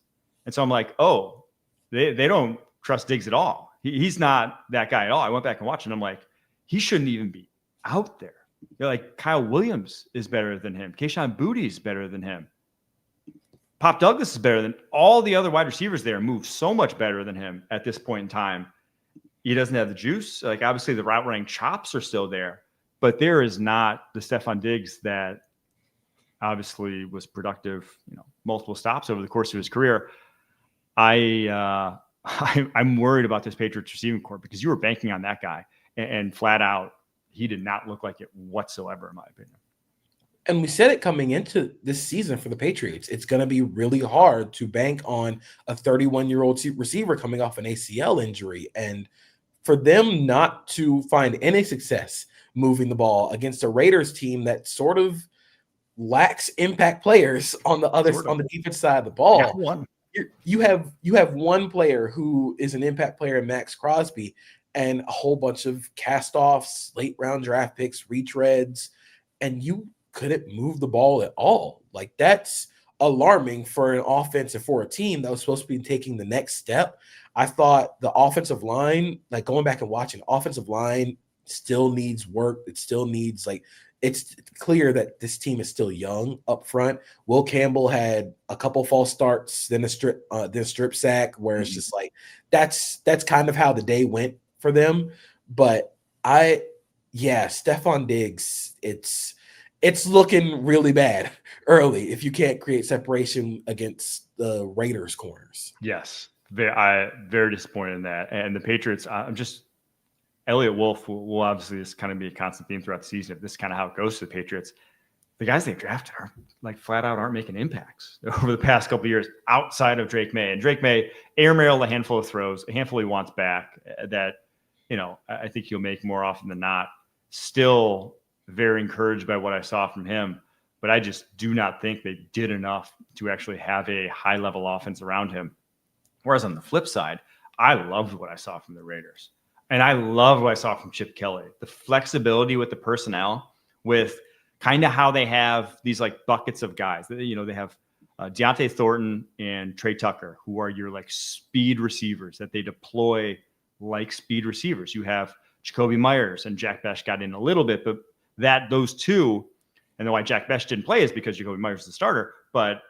And so I'm like, oh, they don't trust Diggs at all. He's not that guy at all. I went back and watched and I'm like, he shouldn't even be out there. Like Kyle Williams is better than him. Kayshon Boutte is better than him. Pop Douglas is better than all the other wide receivers there, move so much better than him at this point in time. He doesn't have the juice. Like obviously the route running chops are still there, but there is not the Stephon Diggs that obviously was productive, multiple stops over the course of his career. I'm worried about this Patriots receiving corps because you were banking on that guy and flat out, he did not look like it whatsoever, in my opinion. And we said it coming into this season for the Patriots, it's going to be really hard to bank on a 31-year-old receiver coming off an ACL injury. And for them not to find any success moving the ball against a Raiders team that sort of lacks impact players on the on the defense side of the ball. You have one player who is an impact player in Max Crosby and a whole bunch of cast-offs, late-round draft picks, retreads, and you couldn't move the ball at all. Like, that's alarming for an offense and for a team that was supposed to be taking the next step. I thought the offensive line, like going back and watching, offensive line still needs work. It still needs, like, it's clear that this team is still young up front. Will Campbell had a couple false starts, then a strip sack, where it's just like that's kind of how the day went for them. But Stephon Diggs, it's looking really bad early if you can't create separation against the Raiders corners. Yes, very disappointed in that. And the Patriots, Elliott Wolf will obviously this kind of be a constant theme throughout the season. If this is kind of how it goes to the Patriots, the guys they drafted are like flat out aren't making impacts over the past couple of years outside of Drake May. And Drake May airmailed a handful of throws, a handful he wants back that, I think he'll make more often than not. Still very encouraged by what I saw from him, but I just do not think they did enough to actually have a high level offense around him. Whereas on the flip side, I loved what I saw from the Raiders. And I love what I saw from Chip Kelly, the flexibility with the personnel, with kind of how they have these like buckets of guys. They have Deontay Thornton and Trey Tucker, who are your like speed receivers that they deploy like speed receivers. You have Jacoby Myers and Jack Bech got in a little bit, but those two, and why Jack Bech didn't play is because Jacoby Myers is the starter, but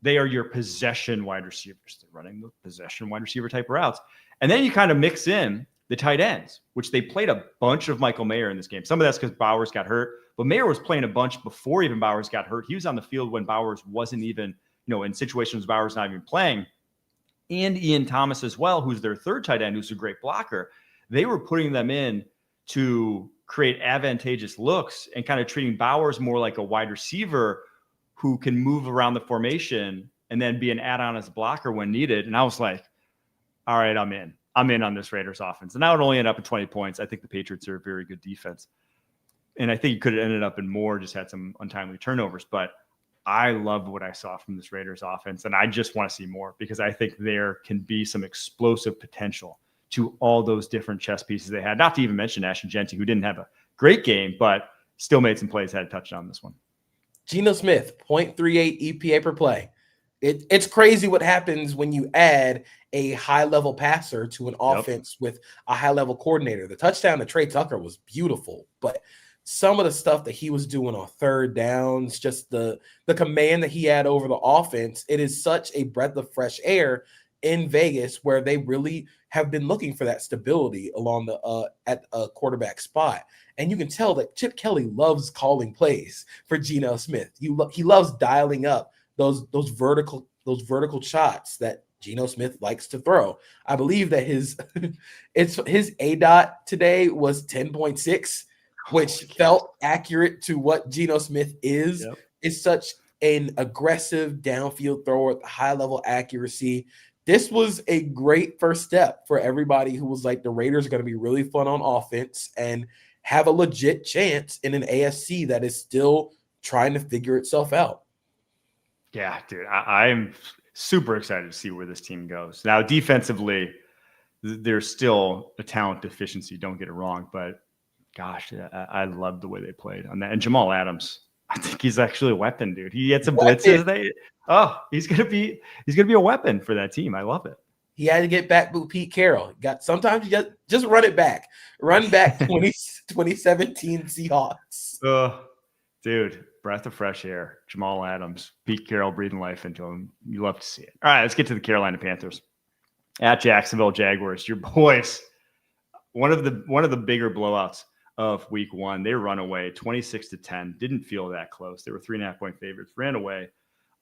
they are your possession wide receivers. They're running the possession wide receiver type routes. And then you kind of mix in the tight ends, which they played a bunch of Michael Mayer in this game. Some of that's because Bowers got hurt, but Mayer was playing a bunch before even Bowers got hurt. He was on the field when Bowers wasn't even, in situations Bowers not even playing. And Ian Thomas as well, who's their third tight end, who's a great blocker. They were putting them in to create advantageous looks and kind of treating Bowers more like a wide receiver who can move around the formation and then be an add-on as a blocker when needed. And I was like, all right, I'm in on this Raiders offense. And now it only ended up at 20 points. I think the Patriots are a very good defense. And I think it could have ended up in more, just had some untimely turnovers. But I love what I saw from this Raiders offense, and I just want to see more because I think there can be some explosive potential to all those different chess pieces they had. Not to even mention Ashton Genty, who didn't have a great game, but still made some plays, had a touchdown on this one. Geno Smith, 0.38 EPA per play. It's crazy what happens when you add a high-level passer to an offense with a high-level coordinator. The touchdown to Trey Tucker was beautiful, but some of the stuff that he was doing on third downs, just the command that he had over the offense, it is such a breath of fresh air in Vegas where they really have been looking for that stability along the at a quarterback spot. And you can tell that Chip Kelly loves calling plays for Geno Smith. He loves dialing up those vertical shots that Geno Smith likes to throw. I believe that his ADOT today was 10.6, which felt accurate to what Geno Smith is. Yep. It's such an aggressive downfield thrower with high level accuracy. This was a great first step for everybody who was like, the Raiders are going to be really fun on offense and have a legit chance in an AFC that is still trying to figure itself out. Yeah, dude, I'm super excited to see where this team goes. Now, defensively, there's still a talent deficiency. Don't get it wrong, but gosh, I love the way they played on that. And Jamal Adams, I think he's actually a weapon, dude. He had some blitzes. He's gonna be a weapon for that team. I love it. He had to get back with Pete Carroll. Sometimes you just run it back. Run back 2017 Seahawks. Dude, breath of fresh air. Jamal Adams, Pete Carroll breathing life into him. You love to see it. All right, let's get to the Carolina Panthers at Jacksonville Jaguars. Your boys, one of the bigger blowouts of week one. They run away 26-10. Didn't feel that close. They were 3.5-point favorites. Ran away.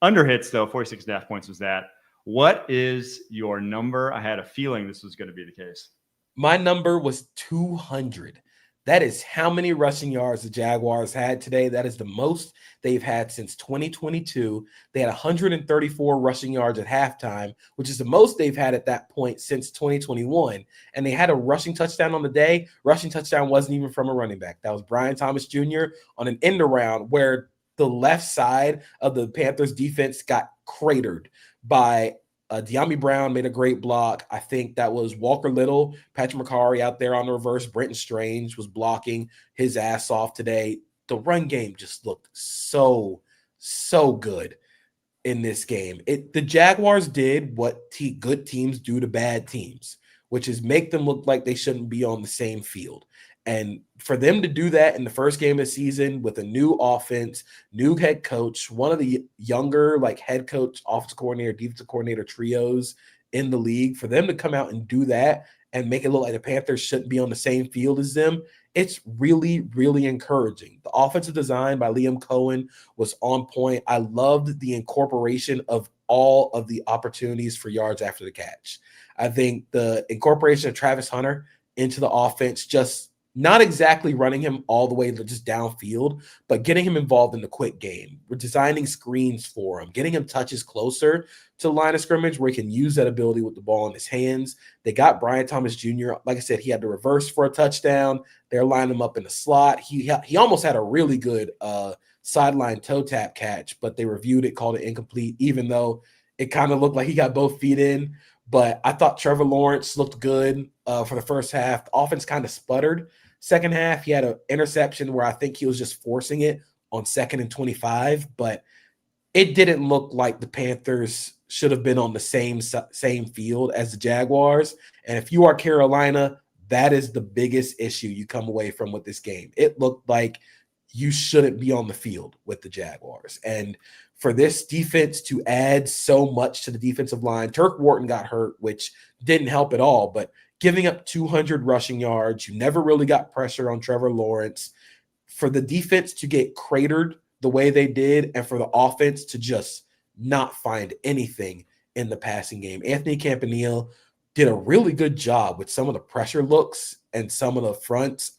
Under hits though. 46.5 points was that. What is your number? I had a feeling this was going to be the case. My number was 200. That is how many rushing yards the Jaguars had today. That is the most they've had since 2022. They had 134 rushing yards at halftime, which is the most they've had at that point since 2021. And they had a rushing touchdown on the day. Rushing touchdown wasn't even from a running back. That was Brian Thomas Jr. on an end around where the left side of the Panthers defense got cratered by De'Ami Brown made a great block. I think that was Walker Little, Patrick McCarry out there on the reverse. Brenton Strange was blocking his ass off today. The run game just looked so good in this game. The Jaguars did what good teams do to bad teams, which is make them look like they shouldn't be on the same field. And for them to do that in the first game of the season with a new offense, new head coach, one of the younger like head coach, offensive coordinator, defensive coordinator trios in the league, for them to come out and do that and make it look like the Panthers shouldn't be on the same field as them, it's really, really encouraging. The offensive design by Liam Cohen was on point. I loved the incorporation of all of the opportunities for yards after the catch. I think the incorporation of Travis Hunter into the offense, just not exactly running him all the way to just downfield, but getting him involved in the quick game. We're designing screens for him, getting him touches closer to the line of scrimmage where he can use that ability with the ball in his hands. They got Brian Thomas Jr. Like I said, he had to reverse for a touchdown. They're lining him up in the slot. He almost had a really good sideline toe tap catch, but they reviewed it, called it incomplete, even though it kind of looked like he got both feet in. But I thought Trevor Lawrence looked good for the first half. The offense kind of sputtered. Second half, he had an interception where I think he was just forcing it on 2nd and 25, but it didn't look like the Panthers should have been on the same field as the Jaguars. And if you are Carolina, that is the biggest issue you come away from with this game. It looked like you shouldn't be on the field with the Jaguars. And for this defense to add so much to the defensive line, Turk Wharton got hurt, which didn't help at all, but giving up 200 rushing yards, you never really got pressure on Trevor Lawrence. For the defense to get cratered the way they did, and for the offense to just not find anything in the passing game, Anthony Campanile did a really good job with some of the pressure looks and some of the fronts.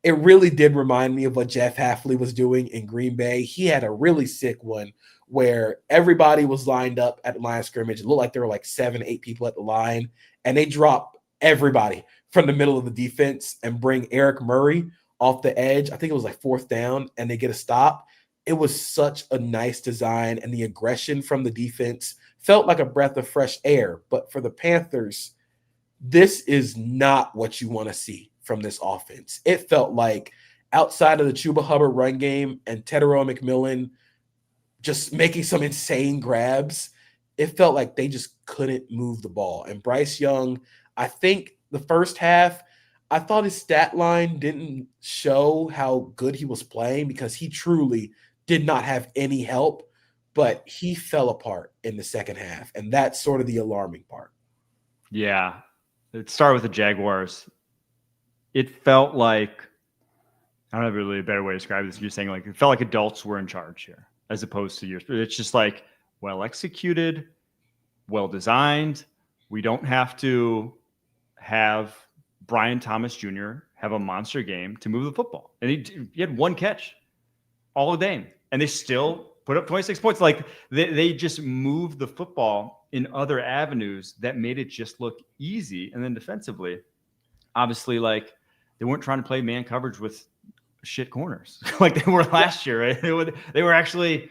It really did remind me of what Jeff Hafley was doing in Green Bay. He had a really sick one where everybody was lined up at the line of scrimmage. It looked like there were like 7, 8 people at the line, and they dropped everybody from the middle of the defense and bring Eric Murray off the edge. I think it was like 4th down, and they get a stop. it was such a nice design, and the aggression from the defense felt like a breath of fresh air. But for the Panthers, this is not what you want to see from this offense. It felt like outside of the Chuba Hubbard run game and Tetairoa McMillan just making some insane grabs, it felt like they just couldn't move the ball. And Bryce Young, I think the first half, I thought his stat line didn't show how good he was playing because he truly did not have any help, but he fell apart in the second half. And that's sort of the alarming part. Yeah. It started with the Jaguars. It felt like, I don't have really a better way to describe this. You're saying like, it felt like adults were in charge here as opposed to years. It's just like well executed, well designed. We don't have to have Brian Thomas Jr. have a monster game to move the football. And he had one catch all day, and they still put up 26 points. Like they just moved the football in other avenues that made it just look easy. And then defensively, obviously, like they weren't trying to play man coverage with shit corners like they were last year, right? They were actually,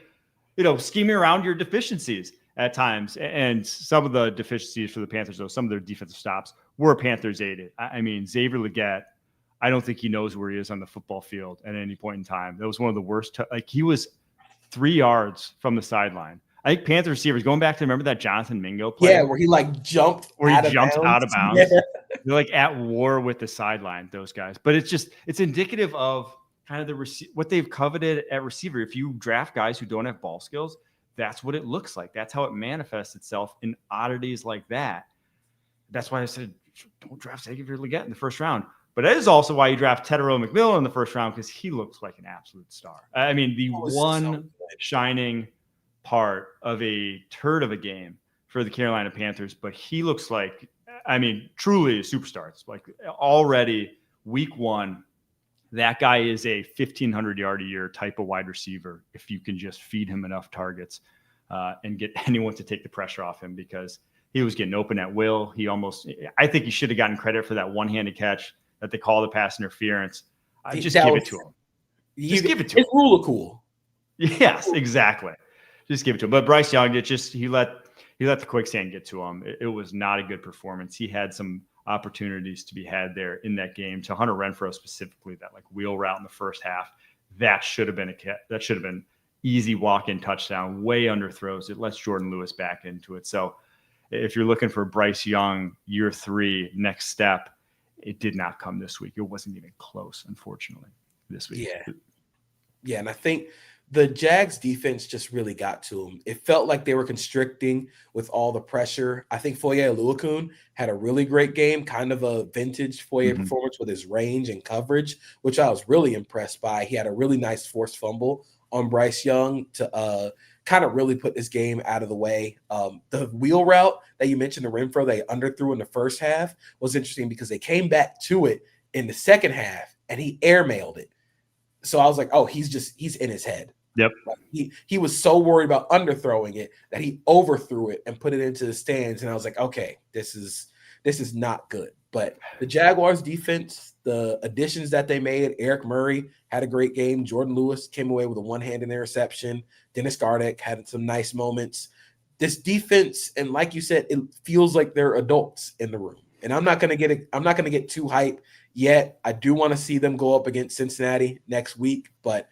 scheming around your deficiencies at times. And some of the deficiencies for the Panthers, though, some of their defensive stops were Panthers aided. I mean, Xavier Legette, I don't think he knows where he is on the football field at any point in time. That was one of the worst. Like he was 3 yards from the sideline. I think Panther receivers, going back to, remember that Jonathan Mingo play? Yeah, where he jumped out of bounds. Yeah. They're like at war with the sideline, those guys. But it's indicative of kind of what they've coveted at receiver. If you draft guys who don't have ball skills, that's what it looks like. That's how it manifests itself in oddities like that. That's why I said, don't draft Xavier Legette in the first round. But that is also why you draft Tetairoa McMillan in the first round, because he looks like an absolute star. I mean, the one shining part of a turd of a game for the Carolina Panthers, but he looks like, I mean, truly a superstar. It's like already week one, that guy is a 1,500 yard a year type of wide receiver if you can just feed him enough targets and get anyone to take the pressure off him, because he was getting open at will. I think he should have gotten credit for that one-handed catch that they call the pass interference. Just give it to him. Just give it to him. It's rule of cool. Yes, exactly. Just give it to him. But Bryce Young, he let the quicksand get to him. It was not a good performance. He had some opportunities to be had there in that game. To Hunter Renfrow specifically, that like wheel route in the first half, that should have been easy walk-in touchdown. Way underthrows. It lets Jordan Lewis back into it. So if you're looking for Bryce Young year 3 next step, it did not come this week. It wasn't even close, unfortunately, this week. Yeah, and I think the Jags defense just really got to him. It felt like they were constricting with all the pressure. I think Foye Oluokun had a really great game, kind of a vintage Foye performance with his range and coverage, which I was really impressed by. He had a really nice forced fumble on Bryce Young to kind of really put this game out of the way. The wheel route that you mentioned, the Renfrow they underthrew in the first half, was interesting because they came back to it in the second half and he airmailed it. So I was like, oh, he's in his head. Yep. Like he was so worried about underthrowing it that he overthrew it and put it into the stands. And I was like, okay, this is not good. But the Jaguars defense, the additions that they made, Eric Murray had a great game. Jordan Lewis came away with a one-handed interception. Dennis Gardeck had some nice moments. This defense, and like you said, it feels like they're adults in the room. And I'm not going to get too hyped yet. I do want to see them go up against Cincinnati next week, but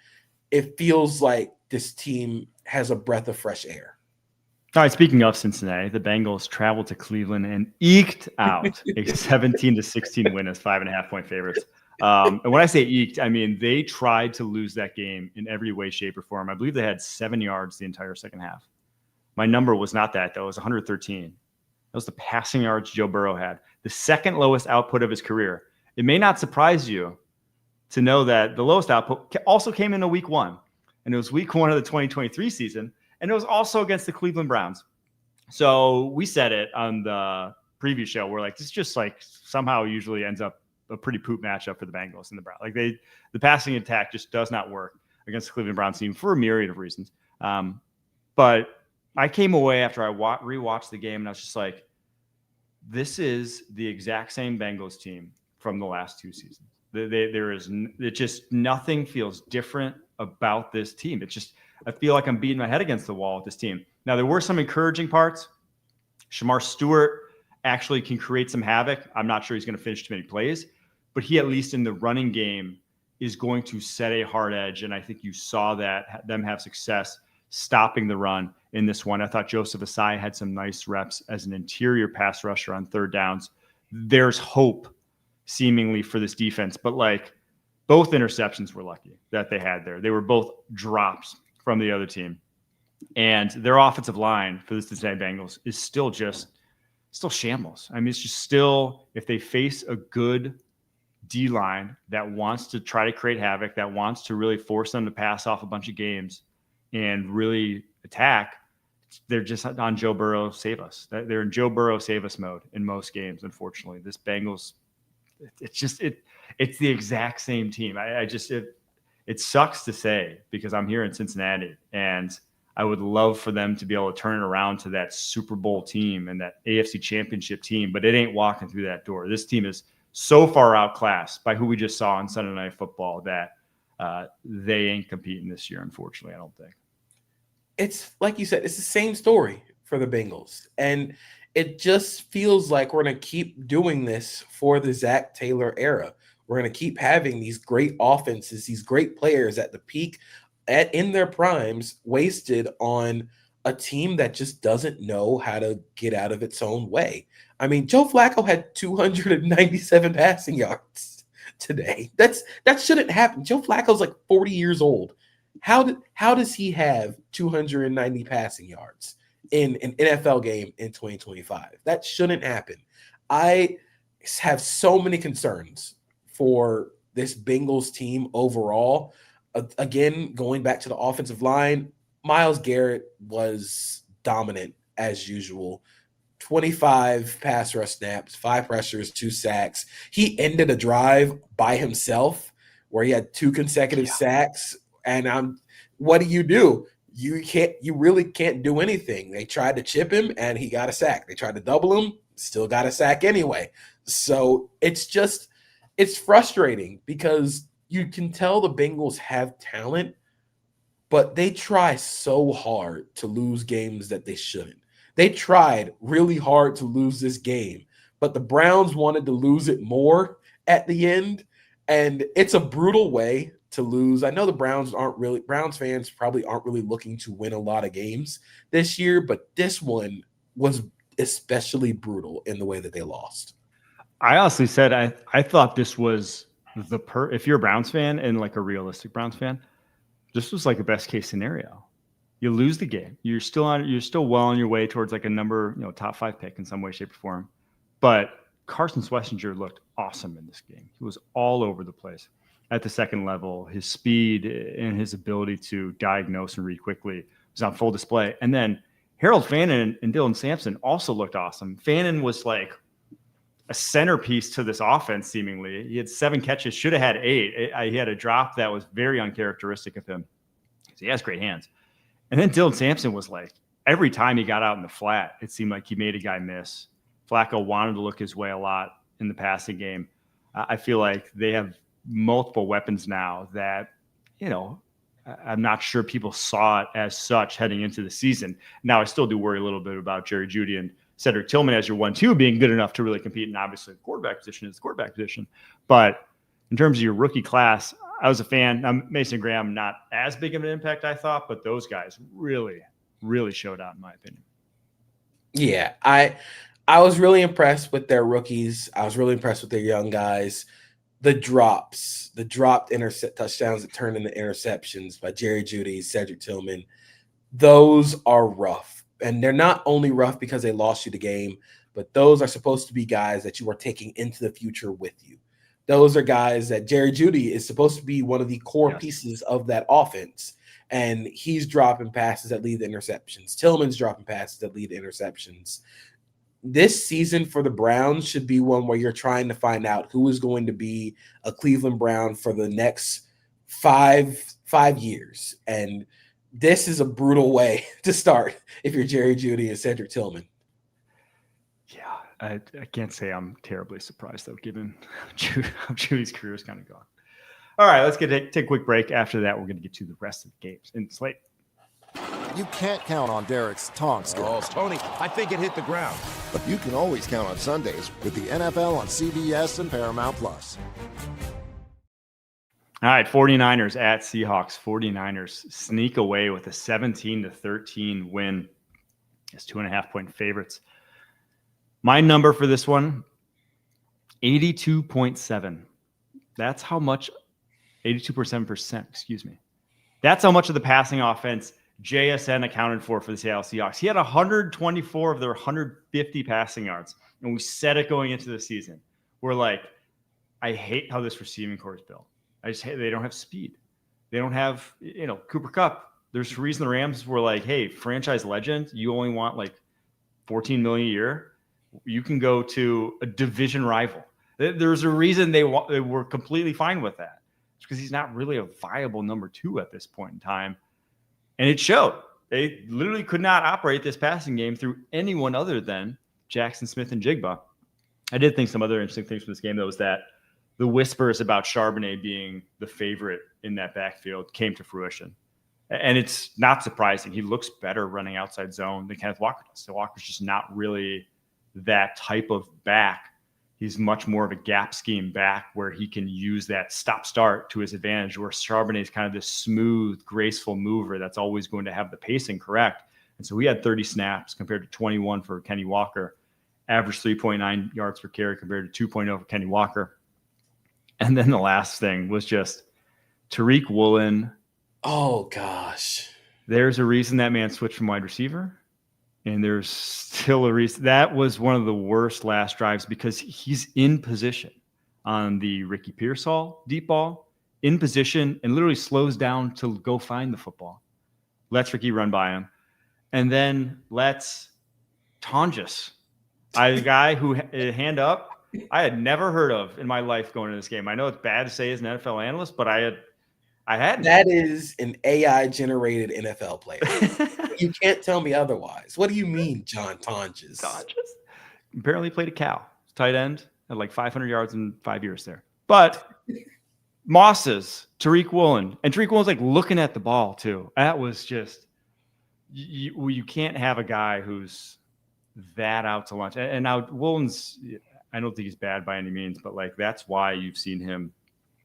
it feels like this team has a breath of fresh air. All right, speaking of Cincinnati, the Bengals traveled to Cleveland and eked out a 17-16 win as 5.5-point favorites. And when I say eked, I mean they tried to lose that game in every way, shape, or form. I believe they had 7 yards the entire second half. My number was not that, though. It was 113. That was the passing yards Joe Burrow had, the second lowest output of his career. It may not surprise you to know that the lowest output also came in week 1, and it was week 1 of the 2023 season. And it was also against the Cleveland Browns. So we said it on the preview show. We're like, this just like somehow usually ends up a pretty poop matchup for the Bengals and the Browns. Like the passing attack just does not work against the Cleveland Browns team for a myriad of reasons. But I came away after I rewatched the game and I was just like, this is the exact same Bengals team from the last 2 seasons. There is just nothing feels different about this team. It's just, I feel like I'm beating my head against the wall with this team. Now, there were some encouraging parts. Shamar Stewart actually can create some havoc. I'm not sure he's going to finish too many plays, but he, at least in the running game, is going to set a hard edge. And I think you saw that, them have success stopping the run in this one. I thought Joseph Asai had some nice reps as an interior pass rusher on third downs. There's hope seemingly for this defense, but like both interceptions were lucky that they had there. They were both drops from the other team. And their offensive line for the Cincinnati Bengals is still shambles. I mean, it's just still, if they face a good D-line that wants to try to create havoc, that wants to really force them to pass off a bunch of games and really attack, they're just on Joe Burrow, save us. They're in Joe Burrow, save us mode in most games, unfortunately. This Bengals, it's the exact same team. It sucks to say because I'm here in Cincinnati and I would love for them to be able to turn it around to that Super Bowl team and that AFC Championship team, but it ain't walking through that door. This team is so far outclassed by who we just saw on Sunday Night Football that they ain't competing this year, unfortunately, I don't think. It's like you said, it's the same story for the Bengals. And it just feels like we're going to keep doing this for the Zach Taylor era. We're going to keep having these great offenses, these great players at the peak, in their primes, wasted on a team that just doesn't know how to get out of its own way. I mean, Joe Flacco had 297 passing yards today. That shouldn't happen. Joe Flacco's like 40 years old. How does he have 290 passing yards in an NFL game in 2025? That shouldn't happen. I have so many concerns for this Bengals team overall. Again, going back to the offensive line, Myles Garrett was dominant as usual. 25 pass rush snaps, 5 pressures, 2 sacks. He ended a drive by himself where he had 2 consecutive sacks. And what do? You really can't do anything. They tried to chip him and he got a sack. They tried to double him, still got a sack anyway. So it's frustrating because you can tell the Bengals have talent, but they try so hard to lose games that they shouldn't. They tried really hard to lose this game, but the Browns wanted to lose it more at the end, and it's a brutal way to lose. I know the Browns fans probably aren't really looking to win a lot of games this year, but this one was especially brutal in the way that they lost. I honestly said I thought this was if you're a Browns fan and like a realistic Browns fan, this was like a best case scenario. You lose the game. You're still well on your way towards like a top 5 pick in some way, shape, or form. But Carson Schlesinger looked awesome in this game. He was all over the place at the second level. His speed and his ability to diagnose and read quickly was on full display. And then Harold Fannin and Dylan Sampson also looked awesome. Fannin was like a centerpiece to this offense, seemingly. He had 7 catches, should have had 8. He had a drop that was very uncharacteristic of him. He has great hands. And then Dylan Sampson was like, every time he got out in the flat, it seemed like he made a guy miss. Flacco wanted to look his way a lot in the passing game. I feel like they have multiple weapons now that, I'm not sure people saw it as such heading into the season. Now, I still do worry a little bit about Jerry Jeudy and Cedric Tillman as your 1-2 being good enough to really compete. And obviously the quarterback position is the quarterback position. But in terms of your rookie class, I was a fan. Mason Graham, not as big of an impact, I thought, but those guys really, really showed out, in my opinion. Yeah, I was really impressed with their rookies. I was really impressed with their young guys. The dropped touchdowns that turned into interceptions by Jerry Jeudy, Cedric Tillman, those are rough. And they're not only rough because they lost you the game, but those are supposed to be guys that you are taking into the future with you. Those are guys that Jerry Jeudy is supposed to be one of the core pieces of that offense. And he's dropping passes that lead to interceptions. Tillman's dropping passes that lead to interceptions. This season for the Browns should be one where you're trying to find out who is going to be a Cleveland Brown for the next five years. And this is a brutal way to start if you're Jerry Jeudy and Cedric Tillman. Yeah, I can't say I'm terribly surprised, though, given how Judy's career is kind of gone. All right, let's take a quick break. After that, we're going to get to the rest of the games in the slate. You can't count on Derek's taunt Oh, skills, Tony, I think it hit the ground. but you can always count on Sundays with the NFL on CBS and Paramount Plus. All right, 49ers at Seahawks. 49ers sneak away with a 17-13 win as 2.5-point favorites. My number for this one, 82.7. That's how much, 82.7%, excuse me. That's how much of the passing offense JSN accounted for the Seattle Seahawks. He had 124 of their 150 passing yards, and we said it going into the season. We're like, I hate how this receiving core is built. I just hate they don't have speed. They don't have, Cooper Kupp. There's a reason the Rams were like, hey, franchise legend, you only want like $14 million a year. You can go to a division rival. There's a reason they were completely fine with that. It's because he's not really a viable number 2 at this point in time. And it showed. They literally could not operate this passing game through anyone other than Jackson Smith and Jigba. I did think some other interesting things from this game, though, was that the whispers about Charbonnet being the favorite in that backfield came to fruition. And it's not surprising. He looks better running outside zone than Kenneth Walker does. So Walker's just not really that type of back. He's much more of a gap scheme back where he can use that stop-start to his advantage, where Charbonnet is kind of this smooth, graceful mover that's always going to have the pacing correct. And so we had 30 snaps compared to 21 for Kenny Walker, average 3.9 yards per carry compared to 2.0 for Kenny Walker. And then the last thing was just Tariq Woolen. Oh, gosh. There's a reason that man switched from wide receiver. And there's still a reason. That was one of the worst last drives because he's in position on the Ricky Pearsall deep ball, in position, and literally slows down to go find the football. Lets Ricky run by him. And then lets Tonjes, a guy who hand up, I had never heard of in my life going into this game. I know it's bad to say as an NFL analyst, but I hadn't. That is an AI-generated NFL player. You can't tell me otherwise. What do you mean, John Tonjes? Apparently played a Cal. Tight end, had like 500 yards in 5 years there. But Moss's, Tariq Woolen, and Tariq Woolen's like looking at the ball too. That was just, you can't have a guy who's that out to lunch. And now Woolen's, I don't think he's bad by any means, but like that's why you've seen him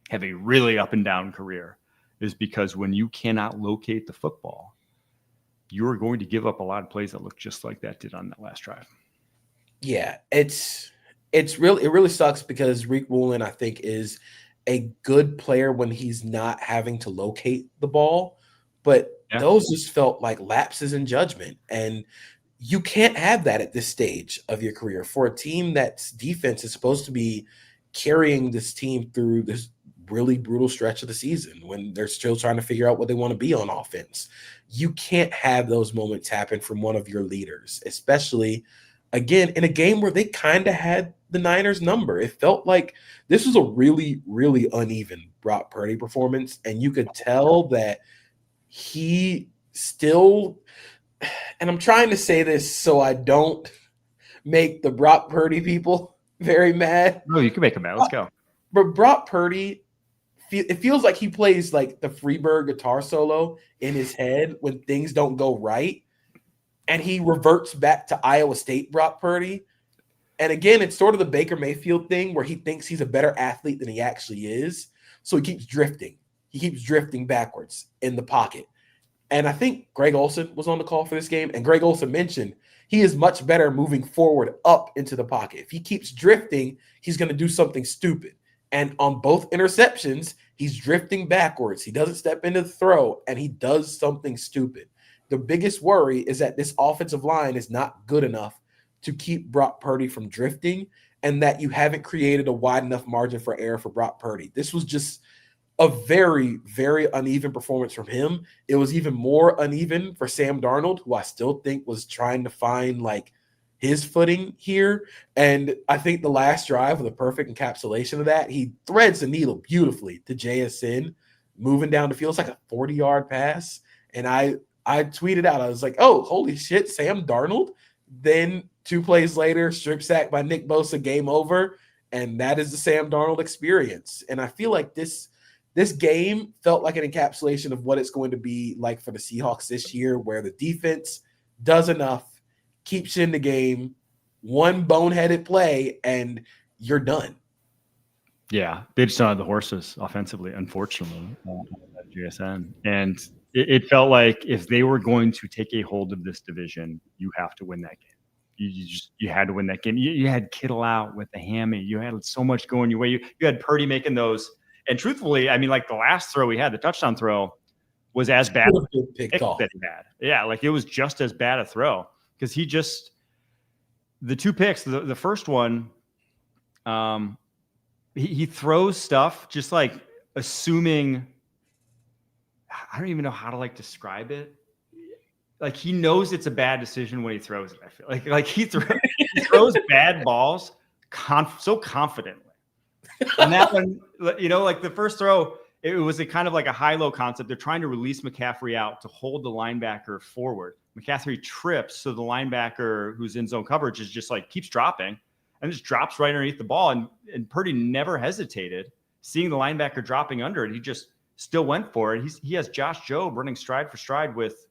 have a really up and down career, is because when you cannot locate the football, you're going to give up a lot of plays that look just like that did on that last drive. Yeah, it really sucks because Tariq Woolen, I think, is a good player when he's not having to locate the ball, but those just felt like lapses in judgment. And you can't have that at this stage of your career for a team that's defense is supposed to be carrying this team through this really brutal stretch of the season when they're still trying to figure out what they want to be on offense. You can't have those moments happen from one of your leaders, especially, again, in a game where they kind of had the Niners number. It felt like this was a really, really uneven Brock Purdy performance, and you could tell that he still, and I'm trying to say this so I don't make the Brock Purdy people very mad. No, you can make them mad. Let's go. But Brock Purdy, it feels like he plays like the Freebird guitar solo in his head when things don't go right. And he reverts back to Iowa State Brock Purdy. And again, it's sort of the Baker Mayfield thing where he thinks he's a better athlete than he actually is. So he keeps drifting. He keeps drifting backwards in the pocket. And I think Greg Olsen was on the call for this game. And Greg Olsen mentioned he is much better moving forward up into the pocket. If he keeps drifting, he's going to do something stupid. And on both interceptions, he's drifting backwards. He doesn't step into the throw, and he does something stupid. The biggest worry is that this offensive line is not good enough to keep Brock Purdy from drifting, and that you haven't created a wide enough margin for error for Brock Purdy. This was just a very, very uneven performance from him. It was even more uneven for Sam Darnold, who I still think was trying to find like his footing here. And I think the last drive was the perfect encapsulation of that. He threads the needle beautifully to JSN moving down the field. It's like a 40-yard pass. And I tweeted out, I was like, oh, holy shit, Sam Darnold. Then 2 plays later, strip sack by Nick Bosa, game over. And that is the Sam Darnold experience. And I feel like this This game felt like an encapsulation of what it's going to be like for the Seahawks this year, where the defense does enough, keeps you in the game, one boneheaded play, and you're done. Yeah, they just don't have the horses offensively, unfortunately, at GSN. And it felt like if they were going to take a hold of this division, you have to win that game. You had to win that game. You had Kittle out with the hammy. You had so much going your way. You had Purdy making those. And truthfully, I mean, like the last throw we had, the touchdown throw, was as bad as the pick that he had. Yeah, like it was just as bad a throw because the two picks, the first one, he throws stuff just like assuming, I don't even know how to like describe it. Like he knows it's a bad decision when he throws it. I feel like he throws bad balls so confidently. And that one, you know, like the first throw, it was a kind of like a high-low concept. They're trying to release McCaffrey out to hold the linebacker forward. McCaffrey trips, so the linebacker who's in zone coverage is just like keeps dropping and just drops right underneath the ball. And Purdy never hesitated. Seeing the linebacker dropping under it, he just still went for it. He has Josh Jobe running stride for stride with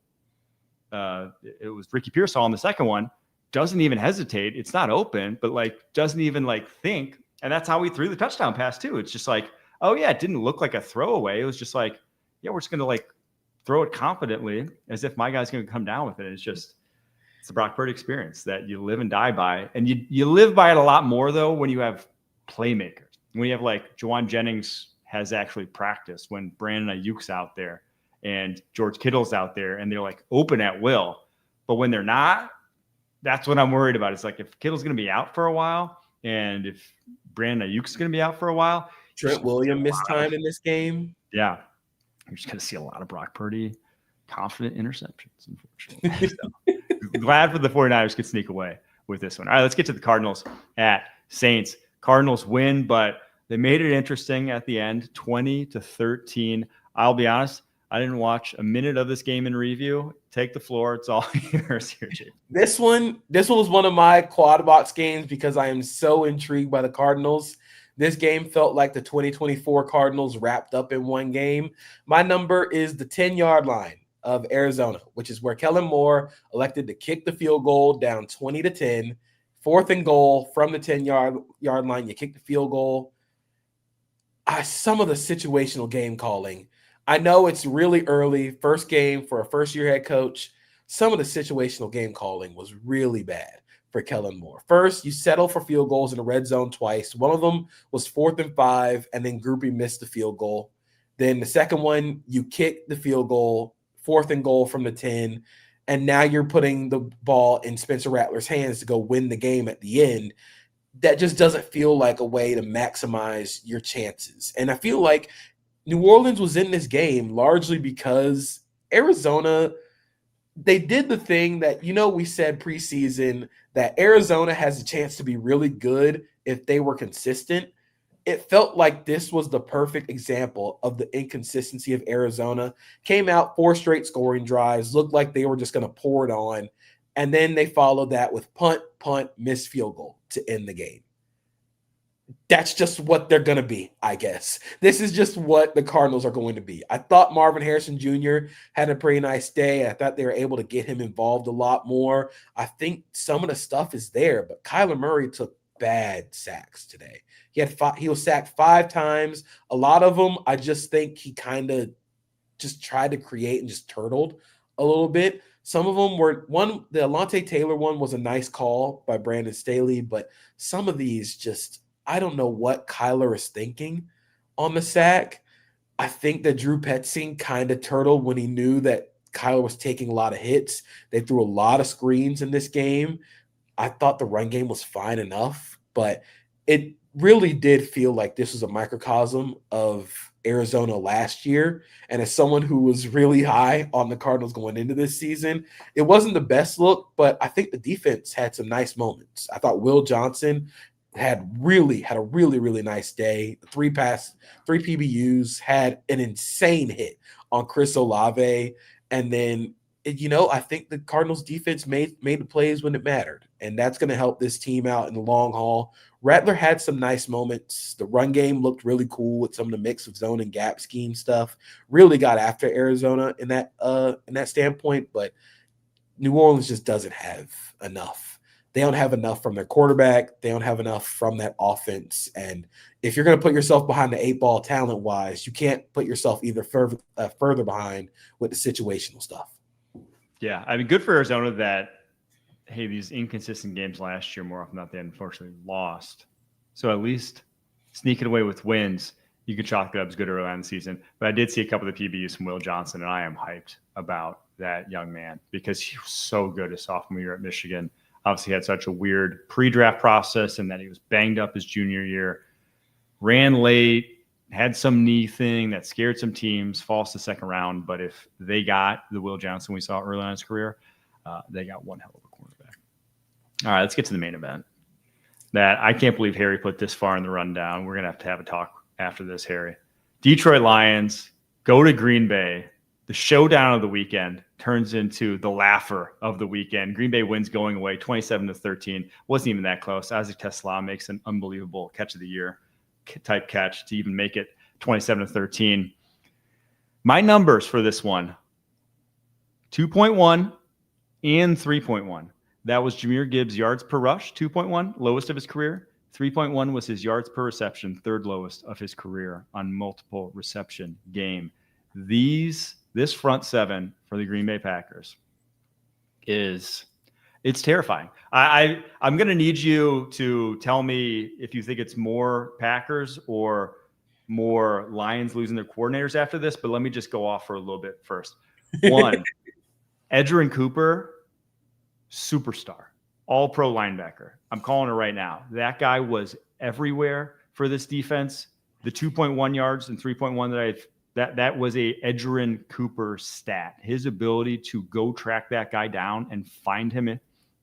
it was Ricky Pearsall on the second one. Doesn't even hesitate. It's not open, but like doesn't even like think. And that's how we threw the touchdown pass too. It's just like, oh yeah, it didn't look like a throwaway. It was just like, yeah, we're just going to like throw it confidently as if my guy's going to come down with it. It's a Brock Purdy experience that you live and die by. And you live by it a lot more though when you have playmakers. When you have like Juwan Jennings has actually practiced, when Brandon Ayuk's out there and George Kittle's out there and they're like open at will. But when they're not, that's what I'm worried about. It's like if Kittle's going to be out for a while and if Brandon Ayuk's going to be out for a while, Trent Williams missed time in this game. Yeah. You're just going to see a lot of Brock Purdy confident interceptions, unfortunately. So, glad for the 49ers could sneak away with this one. All right, let's get to the Cardinals at Saints. Cardinals win, but they made it interesting at the end, 20-13. I'll be honest, I didn't watch a minute of this game in review. Take the floor. It's all yours here, Jay. This one was one of my quad box games because I am so intrigued by the Cardinals. This game felt like the 2024 Cardinals wrapped up in one game. My number is the 10-yard line of Arizona, which is where Kellen Moore elected to kick the field goal down 20-10. 4th and goal from the 10-yard line. You kick the field goal. Some of the situational game calling. I know it's really early, first game for a first-year head coach. Some of the situational game calling was really bad for Kellen Moore. First, you settle for field goals in the red zone twice. One of them was 4th and 5, and then Groupie missed the field goal. Then the second one, you kick the field goal, 4th and goal from the 10, and now you're putting the ball in Spencer Rattler's hands to go win the game at the end. That just doesn't feel like a way to maximize your chances. And I feel like New Orleans was in this game largely because Arizona, they did the thing that, we said preseason that Arizona has a chance to be really good if they were consistent. It felt like this was the perfect example of the inconsistency of Arizona. Came out 4 straight scoring drives, looked like they were just going to pour it on. And then they followed that with punt, missed field goal to end the game. That's just what they're going to be, I guess. This is just what the Cardinals are going to be. I thought Marvin Harrison Jr. had a pretty nice day. I thought they were able to get him involved a lot more. I think some of the stuff is there, but Kyler Murray took bad sacks today. He was sacked 5 times. A lot of them, I just think he kind of just tried to create and just turtled a little bit. Some of them were the Alontae Taylor one was a nice call by Brandon Staley, but some of these just, I don't know what Kyler is thinking on the sack. I think that Drew Petzing kind of turtled when he knew that Kyler was taking a lot of hits. They threw a lot of screens in this game. I thought the run game was fine enough, but it really did feel like this was a microcosm of Arizona last year. And as someone who was really high on the Cardinals going into this season, it wasn't the best look, but I think the defense had some nice moments. I thought Will Johnson had a really nice day. 3 PBUs, had an insane hit on Chris Olave. And then, I think the Cardinals defense made the plays when it mattered. And that's going to help this team out in the long haul. Rattler had some nice moments. The run game looked really cool with some of the mix of zone and gap scheme stuff. Really got after Arizona in that standpoint, but New Orleans just doesn't have enough. They don't have enough from their quarterback. They don't have enough from that offense. And if you're going to put yourself behind the 8-ball talent-wise, you can't put yourself either further behind with the situational stuff. Yeah, I mean, good for Arizona that, hey, these inconsistent games last year, more often than not, they unfortunately lost. So at least sneaking away with wins, you could chalk it up as good early on in the season. But I did see a couple of the PBUs from Will Johnson, and I am hyped about that young man because he was so good his sophomore year at Michigan. Obviously had such a weird pre-draft process and that he was banged up his junior year, ran late, had some knee thing that scared some teams, falls to second round. But if they got the Will Johnson we saw early on in his career, they got one hell of a quarterback. All right, let's get to the main event. That I can't believe Harry put this far in the rundown. We're going to have a talk after this, Harry. Detroit Lions go to Green Bay. The showdown of the weekend turns into the laugher of the weekend. Green Bay wins going away 27-13. Wasn't even that close. Isaac Tesla makes an unbelievable catch of the year type catch to even make it 27-13. My numbers for this one, 2.1 and 3.1. That was Jahmyr Gibbs' yards per rush, 2.1, lowest of his career. 3.1 was his yards per reception, third lowest of his career on multiple reception game. This front seven for the Green Bay Packers it's terrifying. I'm going to need you to tell me if you think it's more Packers or more Lions losing their coordinators after this, but let me just go off for a little bit first. One, Edgerrin Cooper, superstar, all-pro linebacker. I'm calling it right now. That guy was everywhere for this defense. The 2.1 yards and 3.1 that was a Edgerrin Cooper stat. His ability to go track that guy down and find him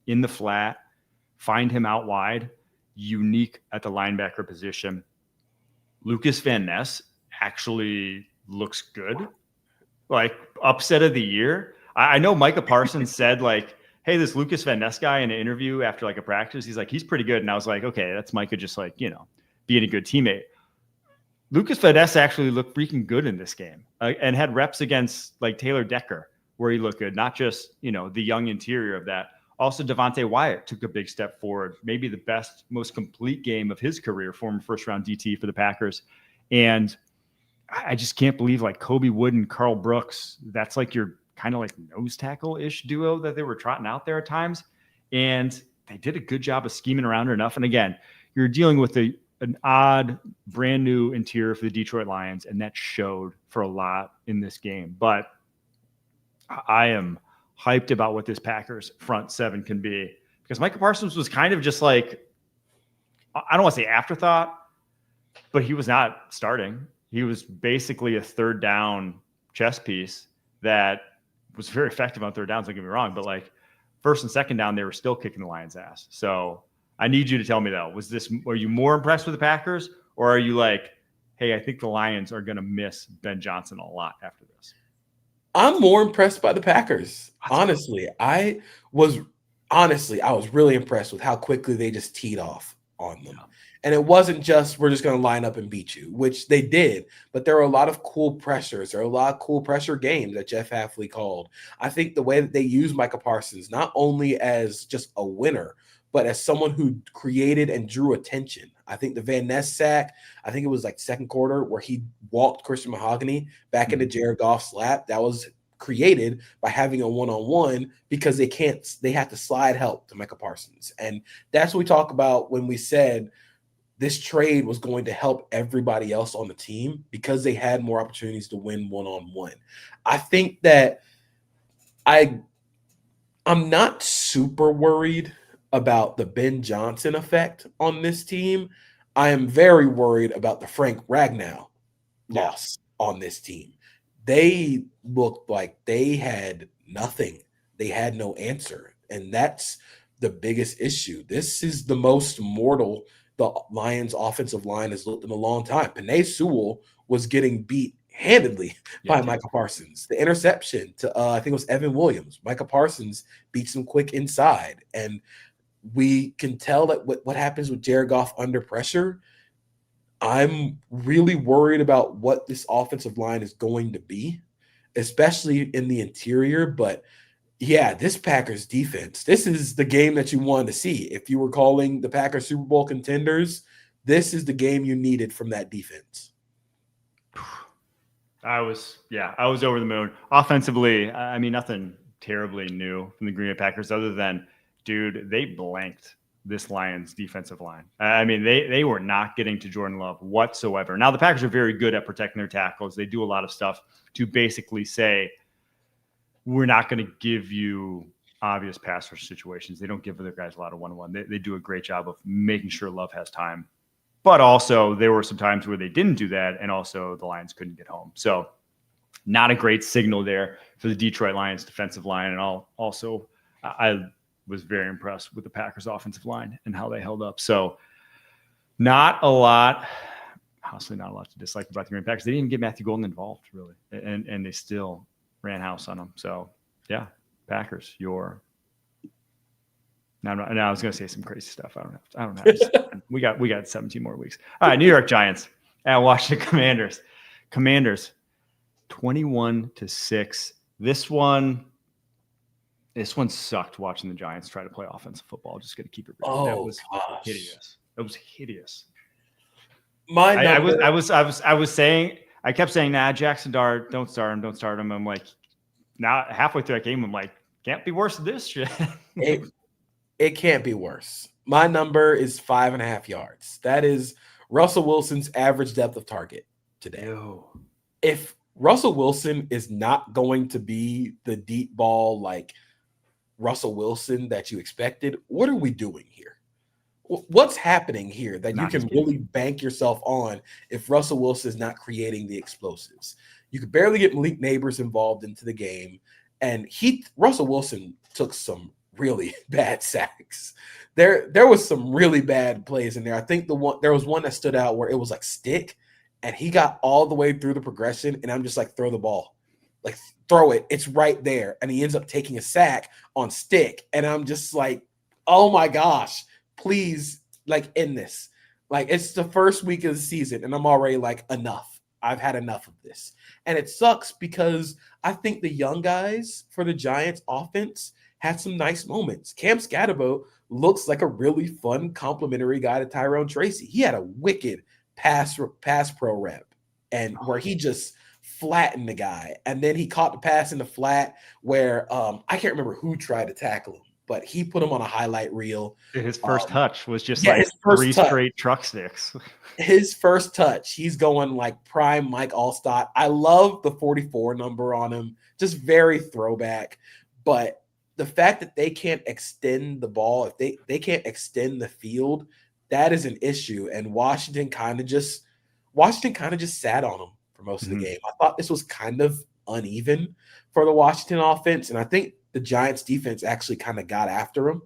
in the flat, find him out wide, unique at the linebacker position. Lucas Van Ness actually looks good. Like, upset of the year. I know Micah Parsons said, like, hey, this Lucas Van Ness guy in an interview after like a practice, he's like, he's pretty good. And I was like, okay, that's Micah just like, being a good teammate. Lucas Van Ness actually looked freaking good in this game and had reps against like Taylor Decker where he looked good, not just, the young interior of that. Also, Devontae Wyatt took a big step forward, maybe the best, most complete game of his career, former first-round DT for the Packers. And I just can't believe like Kobe Wood and Carl Brooks, that's like your kind of like nose tackle-ish duo that they were trotting out there at times. And they did a good job of scheming around it enough. And again, you're dealing with an odd, brand new interior for the Detroit Lions, and that showed for a lot in this game. But I am hyped about what this Packers front seven can be because Micah Parsons was kind of just like, I don't want to say afterthought, but he was not starting. He was basically a third down chess piece that was very effective on third downs, don't get me wrong, but like first and second down, they were still kicking the Lions' ass. So I need you to tell me though, are you more impressed with the Packers or are you like, hey, I think the Lions are going to miss Ben Johnson a lot after this? I'm more impressed by the Packers. Honestly, I was really impressed with how quickly they just teed off on them. Yeah. And it wasn't just, we're just going to line up and beat you, which they did. But there were a lot of cool pressures. There are a lot of cool pressure games that Jeff Hafley called. I think the way that they used Micah Parsons, not only as just a winner, but as someone who created and drew attention. I think the Van Ness sack, I think it was like second quarter where he walked Christian Mahogany back into Jared Goff's lap. That was created by having a one-on-one because they have to slide help to Micah Parsons. And that's what we talk about when we said this trade was going to help everybody else on the team because they had more opportunities to win one-on-one. I think that I'm not super worried about the Ben Johnson effect on this team. I am very worried about the Frank Ragnow loss on this team. They looked like they had nothing. They had no answer. And that's the biggest issue. This is the most mortal the Lions offensive line has looked in a long time. Penei Sewell was getting beat handedly by Micah Parsons. The interception to, I think it was Evan Williams. Micah Parsons beats him quick inside. And we can tell that what happens with Jared Goff under pressure. I'm really worried about what this offensive line is going to be, especially in the interior. But yeah, this Packers defense, this is the game that you wanted to see. If you were calling the Packers Super Bowl contenders, this is the game you needed from that defense. I was over the moon. Offensively, I mean, nothing terribly new from the Green Bay Packers other than, dude, they blanked this Lions defensive line. I mean, they were not getting to Jordan Love whatsoever. Now, the Packers are very good at protecting their tackles. They do a lot of stuff to basically say, we're not going to give you obvious pass rush situations. They don't give their guys a lot of one-on-one. They do a great job of making sure Love has time. But also, there were some times where they didn't do that, and also the Lions couldn't get home. So not a great signal there for the Detroit Lions defensive line. And also, I was very impressed with the Packers offensive line and how they held up. So not a lot, honestly, not a lot to dislike about the Green Bay Packers. They didn't even get Matthew Golden involved, really, and they still ran house on them. So, yeah, Packers, Now I was going to say some crazy stuff. I don't have. We got 17 more weeks. All right, New York Giants at Washington Commanders. Commanders 21-6. This one sucked watching the Giants try to play offensive football. Just going to keep it real. That was hideous. It was hideous. I was saying, I kept saying, nah, Jackson Dart, don't start him. I'm like, now halfway through that game, I'm like, can't be worse than this shit. It can't be worse. My number is 5.5 yards. That is Russell Wilson's average depth of target today. Ew. If Russell Wilson is not going to be the deep ball like Russell Wilson that you expected, what are we doing here? What's happening here that you can really bank yourself on if Russell Wilson is not creating the explosives? You could barely get Malik Neighbors involved into the game, and Russell Wilson took some really bad sacks. There was some really bad plays in there. I think there was one that stood out where it was like stick, and he got all the way through the progression, and I'm just like, throw the ball. Like, throw it. It's right there. And he ends up taking a sack on stick. And I'm just like, oh my gosh, please, like, end this. Like, it's the first week of the season, and I'm already like, enough. I've had enough of this. And it sucks because I think the young guys for the Giants offense had some nice moments. Cam Scatterbo looks like a really fun complimentary guy to Tyrone Tracy. He had a wicked pass pro rep, and where he just flattened the guy. And then he caught the pass in the flat where I can't remember who tried to tackle him, but he put him on a highlight reel. His first touch was just like three straight truck sticks. His first touch, he's going like prime Mike Allstott. I love the 44 number on him, just very throwback. But the fact that they can't extend the ball, if they can't extend the field, that is an issue. And Washington kind of just sat on them for most of the game. I thought this was kind of uneven for the Washington offense, and I think the Giants defense actually kind of got after them,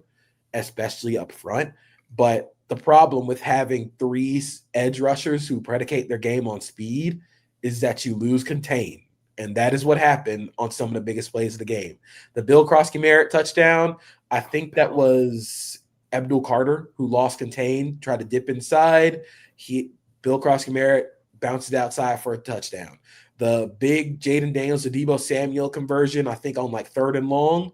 especially up front. But the problem with having three edge rushers who predicate their game on speed is that you lose contain. And that is what happened on some of the biggest plays of the game. The Bill Krosky-Merritt touchdown, I think that was Abdul Carter who lost contain, tried to dip inside. Bill Krosky-Merritt bounced it outside for a touchdown. The big Jaden Daniels to Deebo Samuel conversion, I think on like 3rd and long,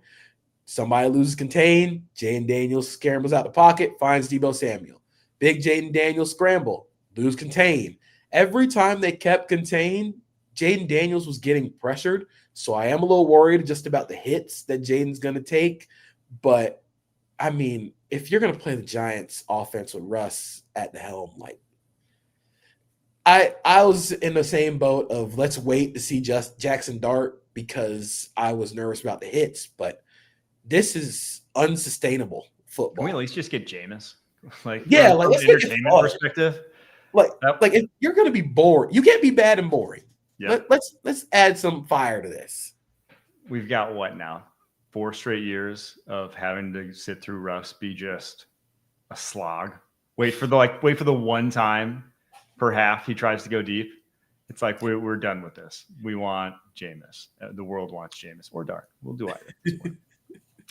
somebody loses contain. Jaden Daniels scrambles out the pocket, finds Deebo Samuel. Big Jaden Daniels scramble, lose contain. Every time they kept contained, Jaden Daniels was getting pressured. So I am a little worried just about the hits that Jaden's going to take. But, I mean, if you're going to play the Giants offense with Russ at the helm, like, I was in the same boat of let's wait to see Jackson Dart because I was nervous about the hits. But this is unsustainable football. Can we at least just get Jameis? Like, yeah, from let's an entertainment perspective. Like if you're going to be bored, you can't be bad and boring. Yeah. Let's add some fire to this. We've got what now? 4 straight years of having to sit through Russ be just a slog. Wait for the one time per half he tries to go deep. It's like we're done with this. We want Jameis. The world wants Jameis or Dart. We'll do either.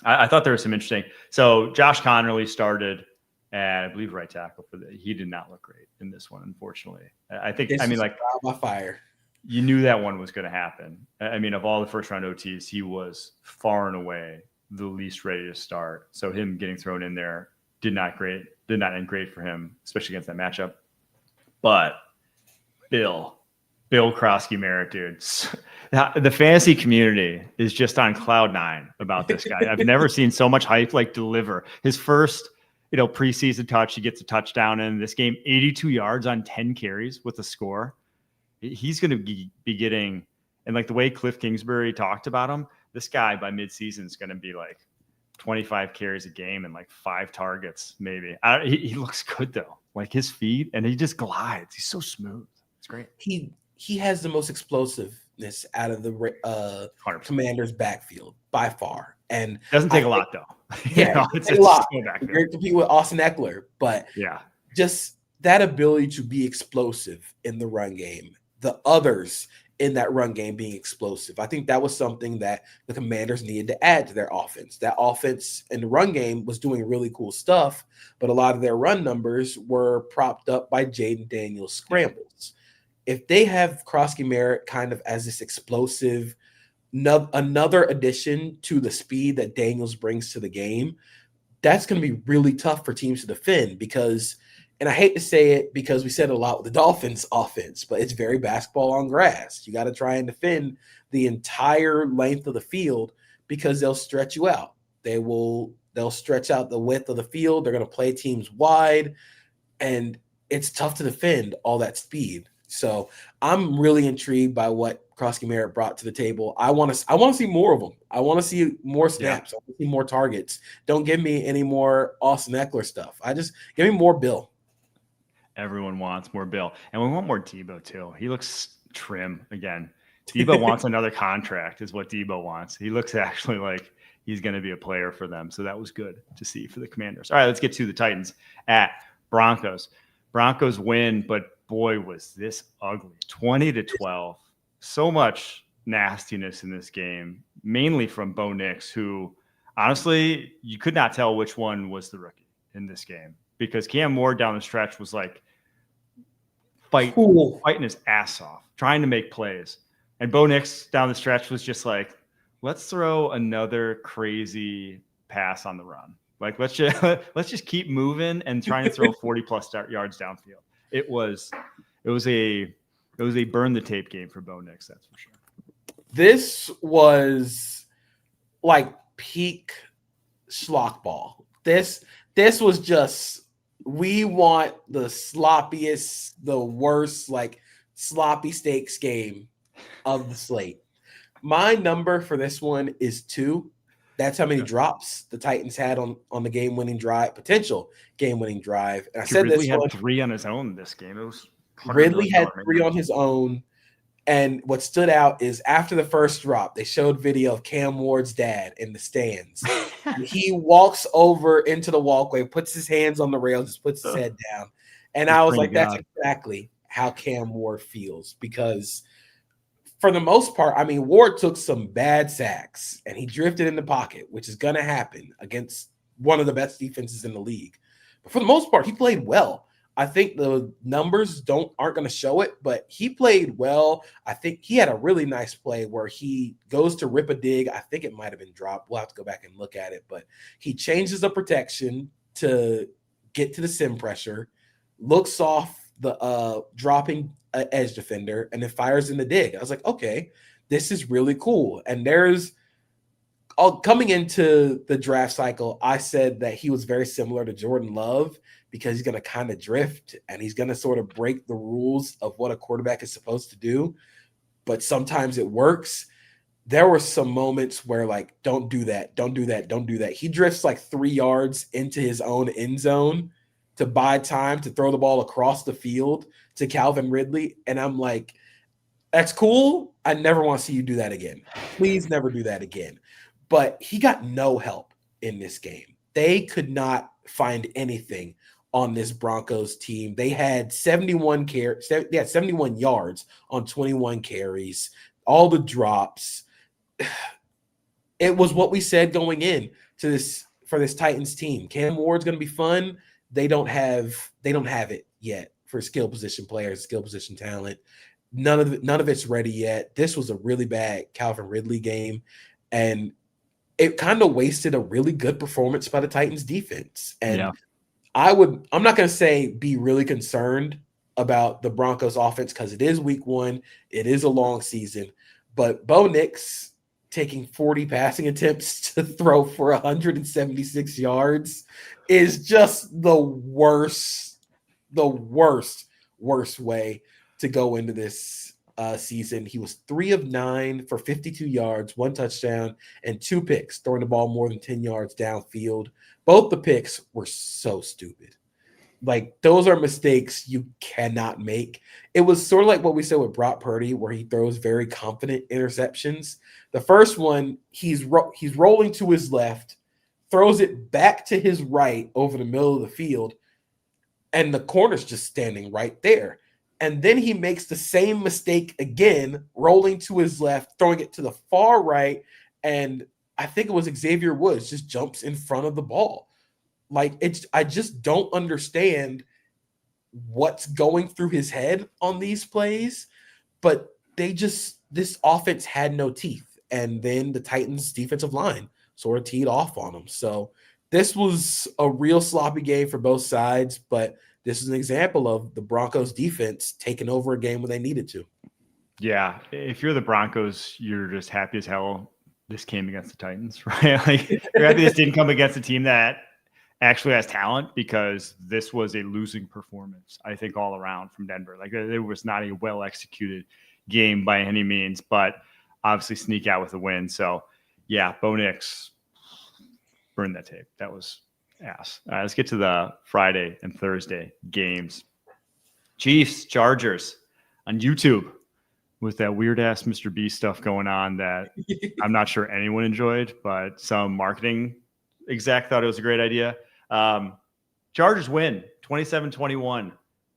I thought there was some interesting. So Josh Connerly started at, I believe, right tackle he did not look great in this one, unfortunately. I think, like trial by fire. You knew that one was going to happen. I mean, of all the first round OTs, he was far and away the least ready to start. So him getting thrown in there did not end great for him, especially against that matchup. But Bill Krosky-Merritt, dude. The fantasy community is just on cloud 9 about this guy. I've never seen so much hype deliver. His first, preseason touch, he gets a touchdown in this game, 82 yards on 10 carries with a score. He's going to be getting, and the way Cliff Kingsbury talked about him, this guy by midseason is going to be 25 carries a game and 5 targets maybe. He looks good though, his feet, and he just glides. He's so smooth. It's great. He has the most explosiveness out of the 100%. Commanders' backfield by far, and doesn't take a lot though. Yeah, it's a lot. Great to compete with Austin Eckler, but just that ability to be explosive in the run game. The others in that run game being explosive. I think that was something that the Commanders needed to add to their offense. That offense in the run game was doing really cool stuff, but a lot of their run numbers were propped up by Jaden Daniels' scrambles. If they have Krosky-Merritt kind of as this explosive, another addition to the speed that Daniels brings to the game, that's going to be really tough for teams to defend because – and I hate to say it because we said a lot with the Dolphins offense, but it's very basketball on grass. You got to try and defend the entire length of the field because they'll stretch you out. They'll stretch out the width of the field. They're going to play teams wide, and it's tough to defend all that speed. So I'm really intrigued by what Krosky-Merritt brought to the table. I want to see more of them. I want to see more snaps. I want to see more targets. Don't give me any more Austin Eckler stuff. Give me more Bill. Everyone wants more Bill. And we want more Debo too. He looks trim again. Debo wants another contract is what Debo wants. He looks actually like he's going to be a player for them. So that was good to see for the Commanders. All right, let's get to the Titans at Broncos. Broncos win, but boy, was this ugly. 20-12. So much nastiness in this game, mainly from Bo Nix, who honestly, you could not tell which one was the rookie in this game because Cam Moore down the stretch was fighting his ass off, trying to make plays. And Bo Nix down the stretch was just let's throw another crazy pass on the run. Let's just keep moving and trying to throw 40+ yards downfield. It was a burn the tape game for Bo Nix, that's for sure. This was peak schlock ball. This was just, we want the sloppiest, the worst, sloppy steaks game of the slate. My number for this one is 2. That's how many drops the Titans had on the game-winning drive, potential game-winning drive. And I said Ridley had 3 on his own this game. It was Ridley had 3 on his own. And what stood out is after the first drop, they showed video of Cam Ward's dad in the stands. He walks over into the walkway, puts his hands on the rails, just puts his head down. And I was like, that's exactly how Cam Ward feels because for the most part, Ward took some bad sacks and he drifted in the pocket, which is going to happen against one of the best defenses in the league. But for the most part, he played well. I think the numbers aren't going to show it, but he played well. I think he had a really nice play where he goes to rip a dig. I think it might have been dropped. We'll have to go back and look at it, but he changes the protection to get to the sim pressure, looks off the dropping edge defender, and then fires in the dig. I was like, okay, this is really cool. And coming into the draft cycle, I said that he was very similar to Jordan Love because he's going to kind of drift and he's going to sort of break the rules of what a quarterback is supposed to do. But sometimes it works. There were some moments where don't do that, don't do that, don't do that. He drifts 3 yards into his own end zone to buy time to throw the ball across the field to Calvin Ridley. And I'm like, that's cool. I never want to see you do that again. Please never do that again. But he got no help in this game. They could not find anything on this Broncos team. They had 71 yards on 21 carries, all the drops. it was what we said going in to this for this Titans team. Cam Ward's going to be fun. They don't have it yet for skill position players, skill position talent. None of it's ready yet. This was a really bad Calvin Ridley game, and it kind of wasted a really good performance by the Titans defense. And yeah. I'm not going to say be really concerned about the Broncos offense because it is week 1. It is a long season, but Bo Nix taking 40 passing attempts to throw for 176 yards is just the worst way to go into this season. He was 3 of 9 for 52 yards, 1 touchdown, and 2 picks, throwing the ball more than 10 yards downfield. Both the picks were so stupid. Like, those are mistakes you cannot make. It was sort of like what we said with Brock Purdy, where he throws very confident interceptions. The first one, he's rolling to his left, throws it back to his right over the middle of the field, and the corner's just standing right there. And then he makes the same mistake again, rolling to his left, throwing it to the far right, and I think it was Xavier Woods just jumps in front of the ball. Like, I just don't understand what's going through his head on these plays, but this offense had no teeth. And then the Titans defensive line sort of teed off on them. So this was a real sloppy game for both sides, but this is an example of the Broncos defense taking over a game when they needed to. Yeah. If you're the Broncos, you're just happy as hell this came against the Titans, right? Like, you're happy this didn't come against a team that actually has talent, because this was a losing performance, I think, all around from Denver. Like, it was not a well-executed game by any means, but obviously sneak out with a win. So, yeah, Bo Nix, burn that tape. That was ass. All right, let's get to the Friday and Thursday games. Chiefs, Chargers on YouTube with that weird-ass Mr. B stuff going on that I'm not sure anyone enjoyed, but some marketing exec thought it was a great idea. Chargers win 27-21.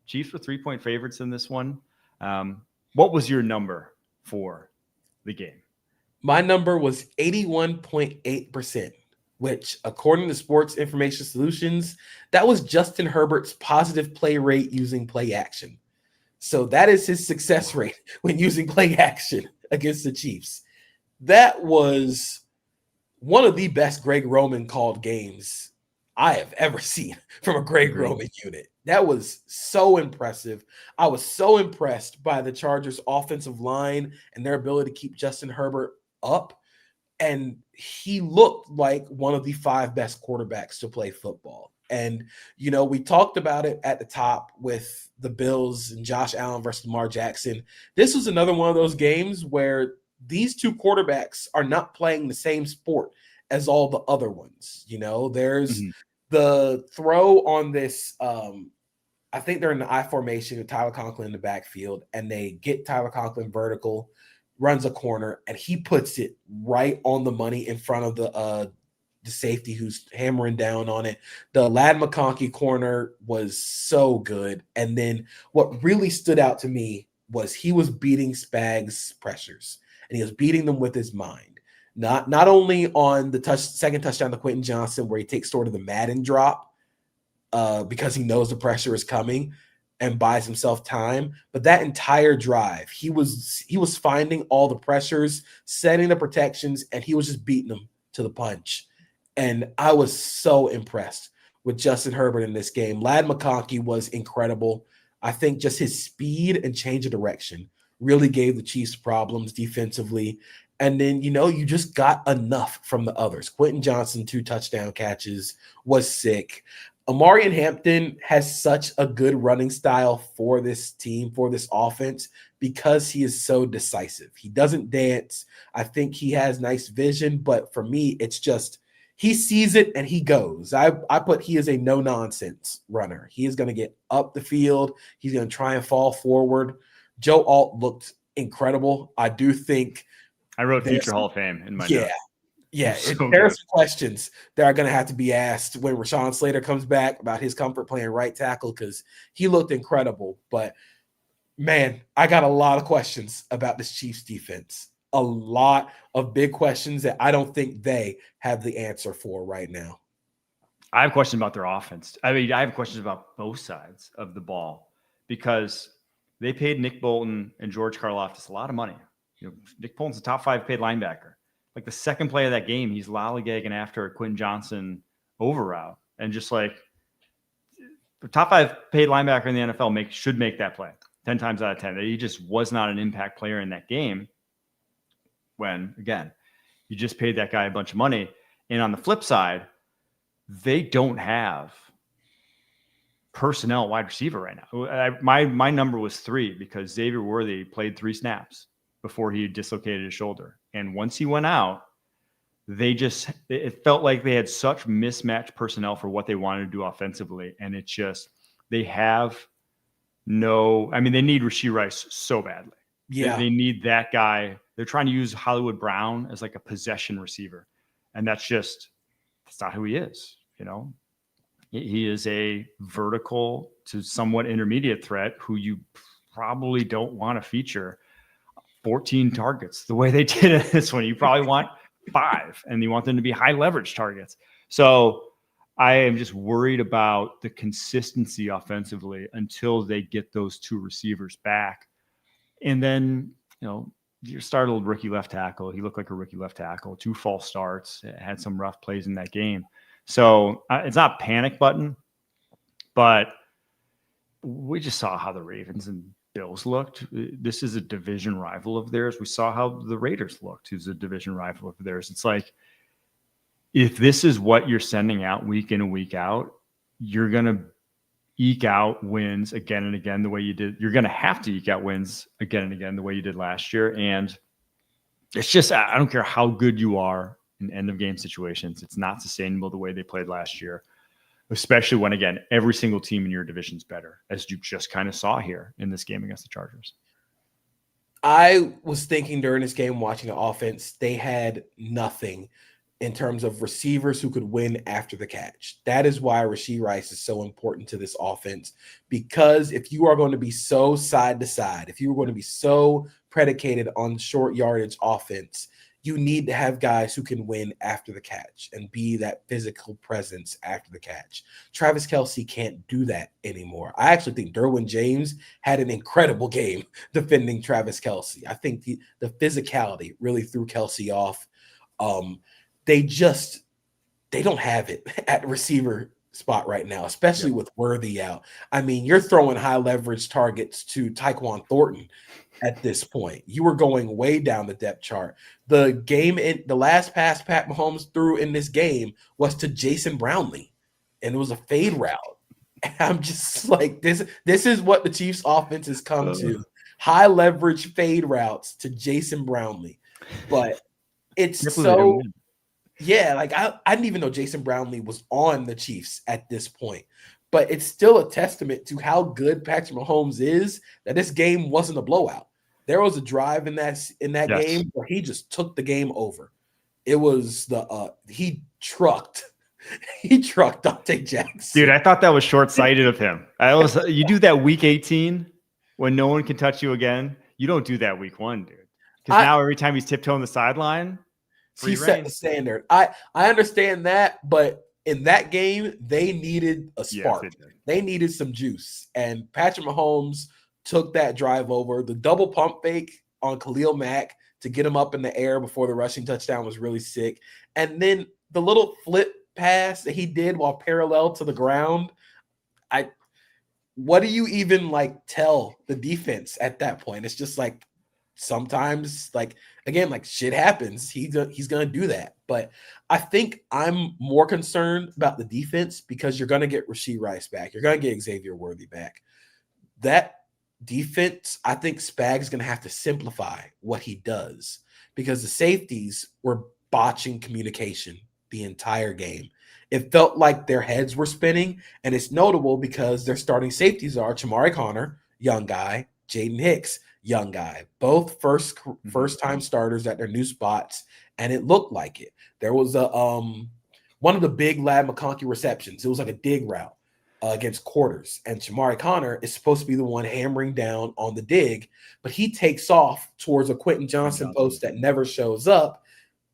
Chiefs were 3-point favorites in this one. What was your number for the game? My number was 81.8%, which, according to Sports Information Solutions, that was Justin Herbert's positive play rate using play action. So that is his success rate when using play action against the Chiefs. That was one of the best Greg Roman called games I have ever seen from a Greg Roman unit. That was so impressive. I was so impressed by the Chargers' offensive line and their ability to keep Justin Herbert up. And he looked like one of the 5 best quarterbacks to play football. And, you know, we talked about it at the top with the Bills and Josh Allen versus Lamar Jackson. This was another one of those games where these 2 quarterbacks are not playing the same sport as all the other ones. You know, there's the throw on this. I think they're in the I formation with Tyler Conklin in the backfield, and they get Tyler Conklin vertical, runs a corner, and he puts it right on the money in front of the safety who's hammering down on it. The Ladd McConkey corner was so good. And then what really stood out to me was he was beating Spags' pressures, and he was beating them with his mind. Not only on the second touchdown to Quentin Johnson, where he takes sort of the Madden drop because he knows the pressure is coming and buys himself time, but that entire drive, he was finding all the pressures, setting the protections, and he was just beating them to the punch. And I was so impressed with Justin Herbert in this game. Ladd McConkey was incredible. I think just his speed and change of direction really gave the Chiefs problems defensively. And then, you know, you just got enough from the others. Quentin Johnson, 2 touchdown catches, was sick. Amari Hampton has such a good running style for this team, for this offense, because he is so decisive. He doesn't dance. I think he has nice vision, but for me, it's just he sees it and he goes. I put he is a no-nonsense runner. He is going to get up the field. He's going to try and fall forward. Joe Alt looked incredible. I do think I wrote future Hall of Fame in my notes. Yeah, So there are some questions that are going to have to be asked when Rashawn Slater comes back about his comfort playing right tackle, because he looked incredible. But, man, I got a lot of questions about this Chiefs defense. a lot of big questions that I don't think they have the answer for right now. I have questions about their offense. I mean, I have questions about both sides of the ball because they paid Nick Bolton and George Karlaftis a lot of money. Nick Bolton's a top 5 paid linebacker. Like the second play of that game, he's lollygagging after a Quentin Johnson over route. And just like the top 5 paid linebacker in the NFL should make that play 10 times out of 10. He just was not an impact player in that game when, again, you just paid that guy a bunch of money. And on the flip side, they don't have personnel wide receiver right now. My number was 3 because Xavier Worthy played 3 snaps before he dislocated his shoulder. And once he went out, it felt like they had such mismatched personnel for what they wanted to do offensively. And it's just, they need Rashee Rice so badly. Yeah. They need that guy. They're trying to use Hollywood Brown as like a possession receiver. And that's not who he is. He is a vertical to somewhat intermediate threat who you probably don't want to feature 14 targets the way they did in this one. You probably want 5, and you want them to be high leverage targets. So I am just worried about the consistency offensively until they get those 2 receivers back. And then, you started rookie left tackle. He looked like a rookie left tackle, 2 false starts, had some rough plays in that game. So it's not panic button, but we just saw how the Ravens and Bills looked. This is a division rival of theirs. We saw how the Raiders looked, who's a division rival of theirs. It's like, if this is what you're sending out week in and week out, you're going to eke out wins again and again the way you did. You're going to have to eke out wins again and again the way you did last year. And it's just, I don't care how good you are in end of game situations. It's not sustainable the way they played last year, especially when, again, every single team in your division is better, as you just kind of saw here in this game against the Chargers. I was thinking during this game, watching the offense, they had nothing in terms of receivers who could win after the catch. That is why Rashee Rice is so important to this offense, because if you are going to be so side to side, if you are going to be so predicated on short yardage offense, you need to have guys who can win after the catch and be that physical presence after the catch. Travis Kelce can't do that anymore. I actually think Derwin James had an incredible game defending Travis Kelce. I think the physicality really threw Kelce off. They don't have it at receiver spot right now, especially with Worthy out. I mean, you're throwing high leverage targets to Tyquan Thornton at this point. You were going way down the depth chart. The last pass Pat Mahomes threw in this game was to Jason Brownlee, and it was a fade route. And I'm just like, this is what the Chiefs offense has come to. High leverage fade routes to Jason Brownlee. But it's so – yeah, like I didn't even know Jason Brownlee was on the Chiefs at this point. But it's still a testament to how good Patrick Mahomes is that this game wasn't a blowout. There was a drive in that game where he just took the game over. It was he trucked Dante Jackson. Dude, I thought that was short-sighted of him. You do that week 18 when no one can touch you again. You don't do that week 1, dude. Because now every time he's tiptoeing the sideline, he set the standard. I understand that, but in that game, they needed a spark. Yes, they needed some juice. And Patrick Mahomes took that drive over. The double pump fake on Khalil Mack to get him up in the air before the rushing touchdown was really sick. And then the little flip pass that he did while parallel to the ground. What do you even tell the defense at that point? It's just like, sometimes, shit happens. He's going to do that. But I think I'm more concerned about the defense because you're going to get Rashee Rice back. You're going to get Xavier Worthy back. That defense, I think Spag's going to have to simplify what he does because the safeties were botching communication the entire game. It felt like their heads were spinning, and it's notable because their starting safeties are Chamari Connor, young guy, Jaden Hicks, young guy, both first-time starters at their new spots, and it looked like it. There was one of the big Lad McConkey receptions. It was like a dig route. against quarters. And Shamari Connor is supposed to be the one hammering down on the dig, but he takes off towards a Quentin Johnson post that never shows up.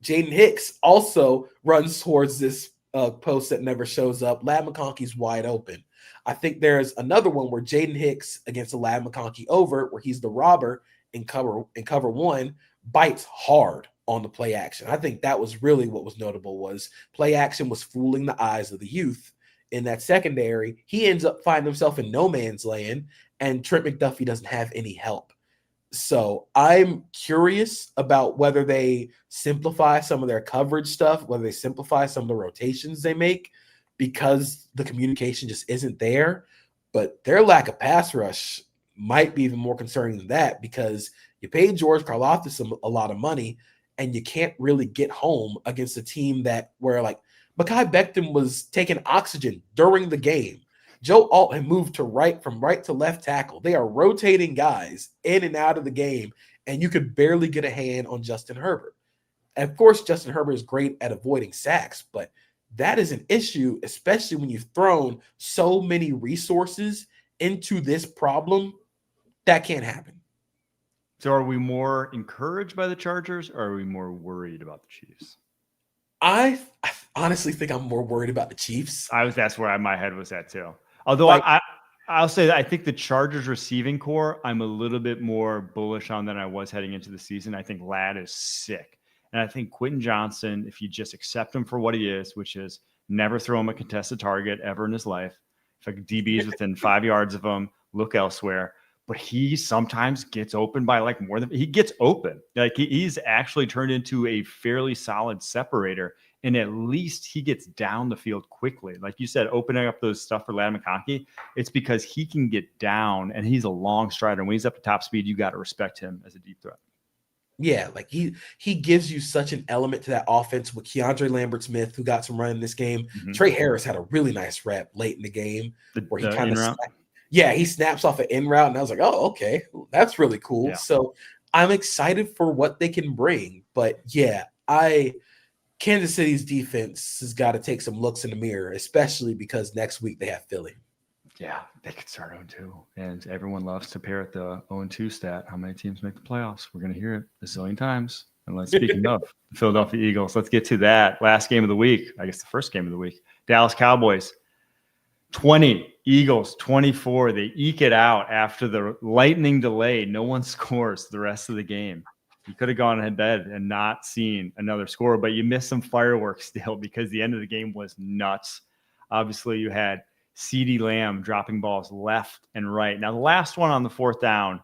Jaden Hicks also runs towards this post that never shows up. Ladd McConkey's wide open. I think there's another one where Jaden Hicks against a Ladd McConkey over, where he's the robber in cover one, bites hard on the play action. I think that was really what was notable, was play action was fooling the eyes of the youth in that secondary. He ends up finding himself in no man's land, and Trent McDuffie doesn't have any help. So I'm curious about whether they simplify some of their coverage stuff, whether they simplify some of the rotations they make, because the communication just isn't there. But their lack of pass rush might be even more concerning than that, because you paid George Karlaftis a lot of money, and you can't really get home against a team where like Mekhi Becton was taking oxygen during the game. Joe Alt had moved from right to left tackle. They are rotating guys in and out of the game, and you could barely get a hand on Justin Herbert. And of course, Justin Herbert is great at avoiding sacks, but that is an issue, especially when you've thrown so many resources into this problem. That can't happen. So are we more encouraged by the Chargers, or are we more worried about the Chiefs? I honestly think I'm more worried about the Chiefs. That's where my head was at too. Although I'll say that I think the Chargers receiving core, I'm a little bit more bullish on than I was heading into the season. I think Ladd is sick. And I think Quentin Johnson, if you just accept him for what he is, which is never throw him a contested target ever in his life. If a DB is within 5 yards of him, look elsewhere. But he sometimes gets open by like more than he gets open. Like he's actually turned into a fairly solid separator, and at least he gets down the field quickly. Like you said, opening up those stuff for Ladd McConkey, it's because he can get down, and he's a long strider. And when he's up to top speed, you got to respect him as a deep threat. Yeah, like he gives you such an element to that offense with Keandre Lambert-Smith, who got some run in this game. Mm-hmm. Trey Harris had a really nice rep late in the game where he kind of he snaps off an in route, and I was like, oh, okay, that's really cool. Yeah. So I'm excited for what they can bring. But yeah, Kansas City's defense has got to take some looks in the mirror, especially because next week they have Philly. Yeah, they could start 0-2. And everyone loves to parrot the 0-2 stat. How many teams make the playoffs? We're going to hear it a zillion times. And speaking of the Philadelphia Eagles, let's get to that last game of the week. I guess the first game of the week. Dallas Cowboys 20, Eagles 24. They eke it out after the lightning delay. No one scores the rest of the game. You could have gone ahead and not seen another score, but you missed some fireworks still because the end of the game was nuts. Obviously, you had CeeDee Lamb dropping balls left and right. Now, the last one on the fourth down,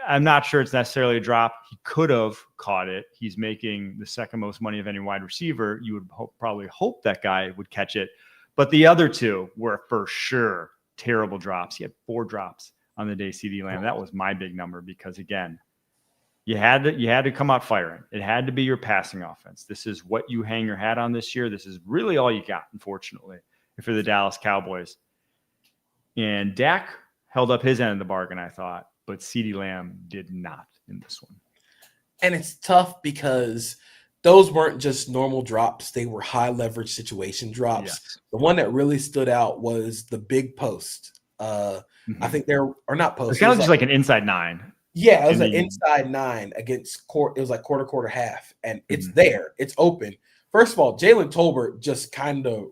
I'm not sure it's necessarily a drop. He could have caught it. He's making the second most money of any wide receiver. You would probably hope that guy would catch it. But the other two were for sure terrible drops. He had 4 drops on the day CeeDee Lamb. That was my big number because, again, you had to come out firing. It had to be your passing offense. This is what you hang your hat on this year. This is really all you got, unfortunately, for the Dallas Cowboys. And Dak held up his end of the bargain, I thought, but CeeDee Lamb did not in this one. And it's tough because those weren't just normal drops. They were high leverage situation drops. Yes. The one that really stood out was the big post. I think there are not posts. It's kind of just like an inside 9. Yeah, it was an inside 9 against it was like quarter, half. And it's there. It's open. First of all, Jalen Tolbert just kind of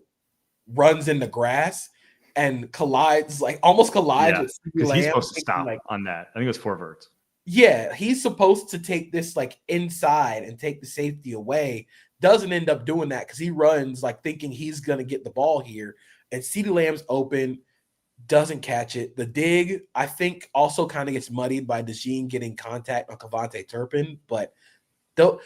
runs in the grass and almost collides with CeeDee Lamb. He's supposed to stop on that. I think it was 4 verts. Yeah, he's supposed to take this inside and take the safety away. Doesn't end up doing that because he runs thinking he's going to get the ball here. And CeeDee Lamb's open, doesn't catch it. The dig, I think, also kind of gets muddied by DeJean getting contact on Kevontae Turpin. But though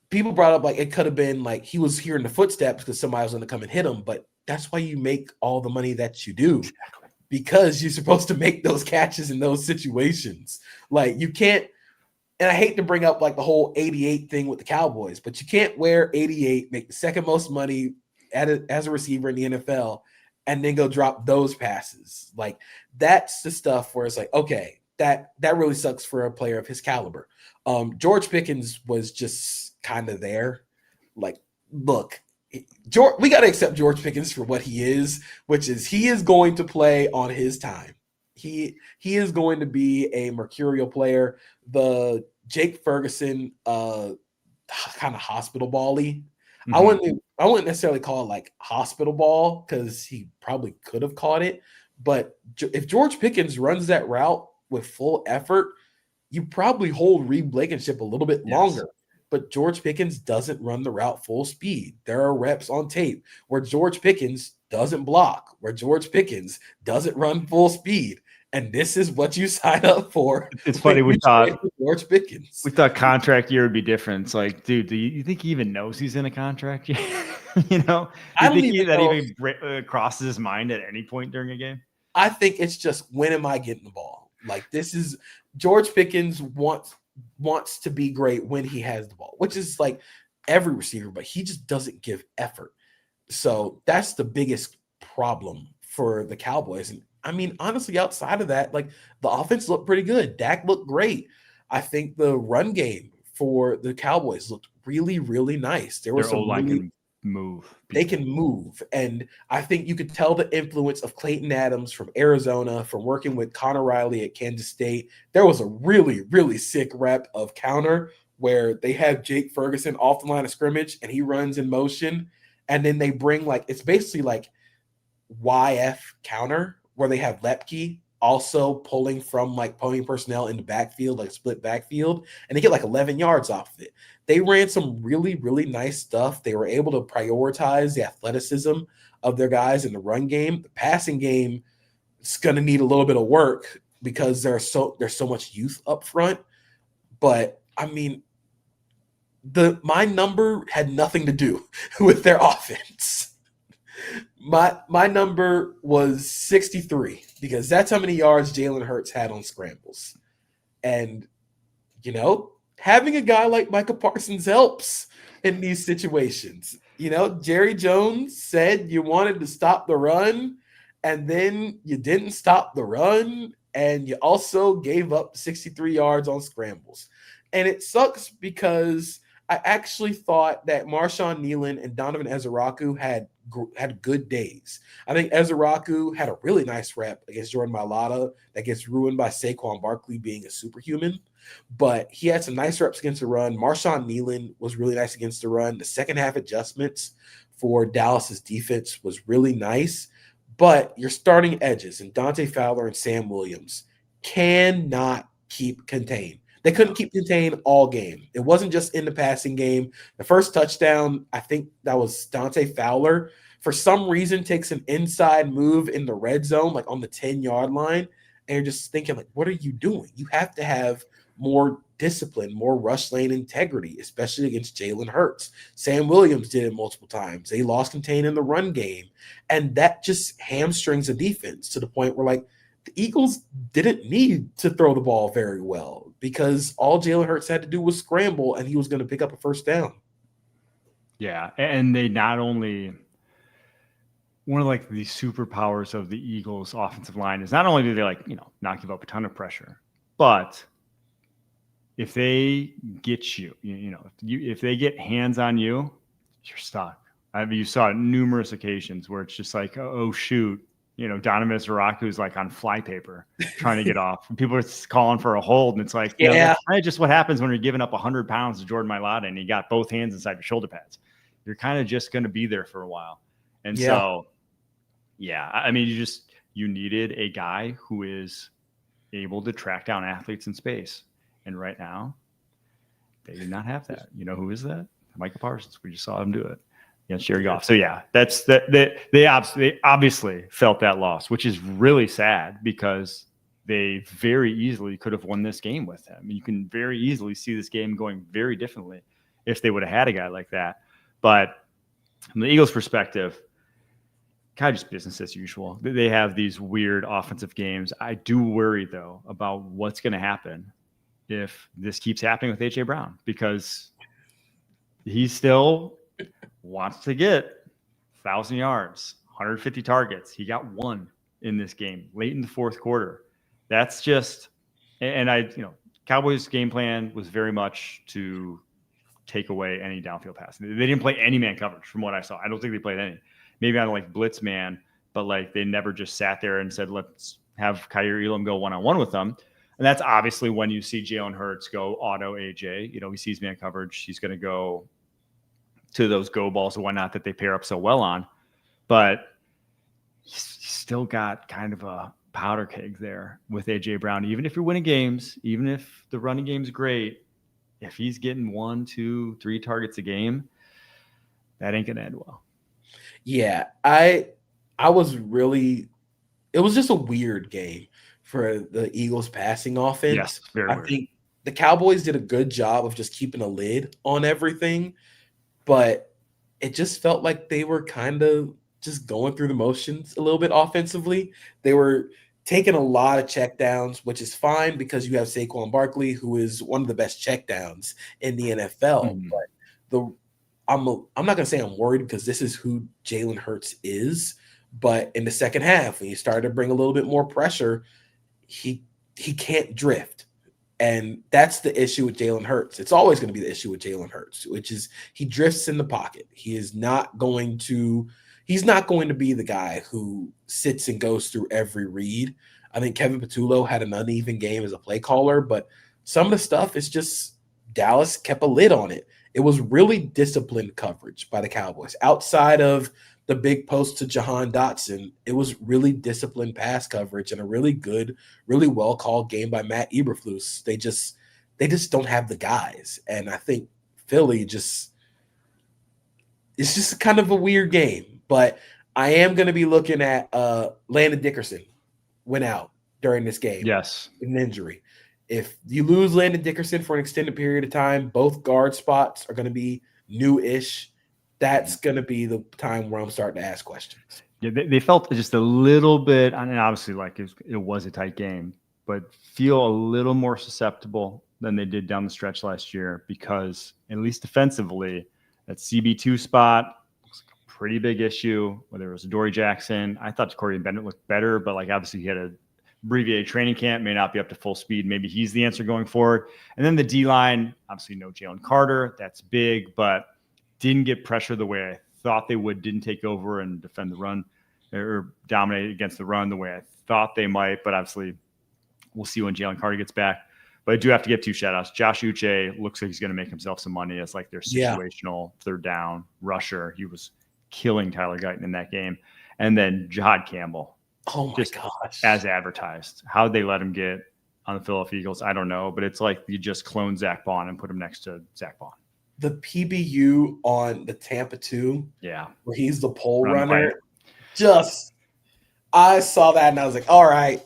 people brought up it could have been he was hearing the footsteps because somebody was going to come and hit him. But that's why you make all the money that you do. Exactly. Because you're supposed to make those catches in those situations. You can't, and I hate to bring up the whole 88 thing with the Cowboys, but you can't wear 88, make the second most money as a receiver in the NFL, and then go drop those passes. That's the stuff where it's okay, that really sucks for a player of his caliber. George Pickens was just kind of there. Look, we got to accept George Pickens for what he is, which is he is going to play on his time. He is going to be a mercurial player. The Jake Ferguson kind of hospital ball-y. Mm-hmm. I wouldn't necessarily call it like hospital ball because he probably could have caught it. But if George Pickens runs that route with full effort, you probably hold Reed Blankenship a little bit longer. But George Pickens doesn't run the route full speed. There are reps on tape where George Pickens doesn't block, where George Pickens doesn't run full speed. And this is what you sign up for. It's funny. We thought George Pickens. We thought contract year would be different. It's like, dude, do you think he even knows he's in a contract year? You know, I don't think even that know. even crosses his mind at any point during a game? I think it's just, when am I getting the ball? Like, this is George Pickens wants to be great when he has the ball, which is like every receiver, but he just doesn't give effort. So that's the biggest problem for the Cowboys. And I mean, honestly, outside of that, like, the offense looked pretty good. Dak looked great. I think the run game for the Cowboys looked really, really nice. There was some really, move. they can move. And I think you could tell the influence of Clayton Adams from Arizona, from working with Connor Riley at Kansas State. There was a really, really sick rep of counter where they have Jake Ferguson off the line of scrimmage and he runs in motion. And then they bring, like, it's basically like YF counter where they have Lepke also pulling from like pony personnel in the backfield, like split backfield, and they get like 11 yards off of it. They ran some really, really nice stuff. They were able to prioritize the athleticism of their guys in the run game. The passing game is going to need a little bit of work because there's so much youth up front. But I mean, my number had nothing to do with their offense. My number was 63 because that's how many yards Jalen Hurts had on scrambles. And, you know, having a guy like Micah Parsons helps in these situations. You know, Jerry Jones said you wanted to stop the run, and then you didn't stop the run, and you also gave up 63 yards on scrambles. And it sucks because I actually thought that Marshawn Nealon and Donovan Ezeraku had good days. I think Ezeraku had a really nice rep against Jordan Mailata that gets ruined by Saquon Barkley being a superhuman. But he had some nice reps against the run. Marshawn Nealon was really nice against the run. The second half adjustments for Dallas's defense was really nice. But your starting edges and Dante Fowler and Sam Williams cannot keep contained. They couldn't keep contained all game. It wasn't just in the passing game. The first touchdown, I think that was Dante Fowler, for some reason takes an inside move in the red zone, like on the 10-yard line. And you're just thinking, like, what are you doing? You have to have more discipline, more rush lane integrity, especially against Jalen Hurts. Sam Williams did it multiple times. They lost contain in the run game. And that just hamstrings the defense to the point where, like, the Eagles didn't need to throw the ball very well because all Jalen Hurts had to do was scramble and he was going to pick up a first down. Yeah. And they not only – one of like the superpowers of the Eagles offensive line is not only do they, like, you know, not give up a ton of pressure, but if they get you, if they get hands on you, you're stuck. I mean, you saw it numerous occasions where it's just like, oh shoot. You know, Donovan Ezeraku is like on flypaper trying to get off. And people are calling for a hold. And it's like, yeah, that's kind of just what happens when you're giving up 100 pounds to Jordan Mailata and you got both hands inside your shoulder pads. You're kind of just going to be there for a while. And so, yeah, I mean, you needed a guy who is able to track down athletes in space. And right now, they do not have that. You know, who is that? Micah Parsons. We just saw him do it against Jared Goff. So yeah, that's that. They obviously felt that loss, which is really sad because they very easily could have won this game with him. You can very easily see this game going very differently if they would have had a guy like that. But from the Eagles' perspective, kind of just business as usual. They have these weird offensive games. I do worry though about what's going to happen if this keeps happening with A.J. Brown because he still wants to get 1,000 yards, 150 targets. He got one in this game late in the fourth quarter. That's just, and Cowboys game plan was very much to take away any downfield passing. They didn't play any man coverage from what I saw. I don't think they played any. Maybe on like blitz man, but like they never just sat there and said, let's have Kaiir Elam go one-on-one with them. And that's obviously when you see Jalen Hurts go auto AJ. You know, he sees man coverage. He's going to go to those go balls and whatnot that they pair up so well on. But he's still got kind of a powder keg there with AJ Brown. Even if you're winning games, even if the running game's great, if he's getting 1, 2, 3 targets a game, that ain't gonna end well. Yeah, I was really, it was just a weird game for the Eagles passing offense. Yes, very weird. I think the Cowboys did a good job of just keeping a lid on everything, but it just felt like they were kind of just going through the motions a little bit offensively. They were taking a lot of checkdowns, which is fine because you have Saquon Barkley, who is one of the best checkdowns in the NFL. But I'm not going to say I'm worried because this is who Jalen Hurts is. But in the second half, when you started to bring a little bit more pressure, he can't drift. And that's the issue with Jalen Hurts. It's always going to be the issue with Jalen Hurts, which is he drifts in the pocket. He's not going to be the guy who sits and goes through every read. I think Kevin Patullo had an uneven game as a play caller, but some of the stuff is just Dallas kept a lid on it. It was really disciplined coverage by the Cowboys. Outside of the big post to Jahan Dotson, it was really disciplined pass coverage and a really good, really well-called game by Matt Eberflus. They just don't have the guys. And I think Philly it's just kind of a weird game. But I am going to be looking at Landon Dickerson went out during this game. Yes. With an injury. If you lose Landon Dickerson for an extended period of time, both guard spots are going to be new-ish. That's going to be the time where I'm starting to ask questions. Yeah, they felt just a little bit, I mean, obviously, like it was a tight game, but feel a little more susceptible than they did down the stretch last year because, at least defensively, that CB2 spot was like a pretty big issue. Whether it was Dory Jackson, I thought Corey Bennett looked better, but like obviously he had a abbreviated training camp, may not be up to full speed. Maybe he's the answer going forward. And then the D-line, obviously no Jalen Carter. That's big, but didn't get pressure the way I thought they would, didn't take over and defend the run or dominate against the run the way I thought they might. But obviously we'll see when Jalen Carter gets back. But I do have to give 2 shout-outs. Josh Uche looks like he's going to make himself some money as like their situational third down rusher. He was killing Tyler Guyton in that game. And then Jahad Campbell. Oh my gosh. As advertised. How they let him get on the Philadelphia Eagles, I don't know. But it's like you just clone Zach Bond and put him next to Zach Bond. The PBU on the Tampa 2, where he's the pole runner, I saw that and I was like, all right,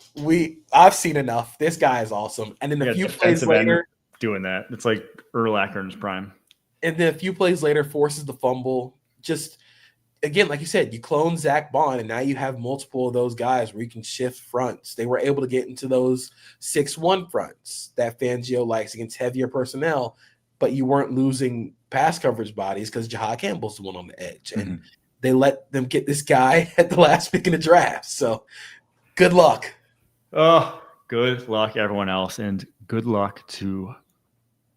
I've seen enough. This guy is awesome. And then a few plays later, doing that, it's like Urlacher in his prime. And then a few plays later, forces the fumble. Just again, like you said, you clone Zach Bond, and now you have multiple of those guys where you can shift fronts. They were able to get into those 6-1 fronts that Fangio likes against heavier personnel. But you weren't losing pass coverage bodies because Jahad Campbell's the one on the edge. And they let them get this guy at the last pick in the draft. So good luck. Oh, good luck, everyone else. And good luck to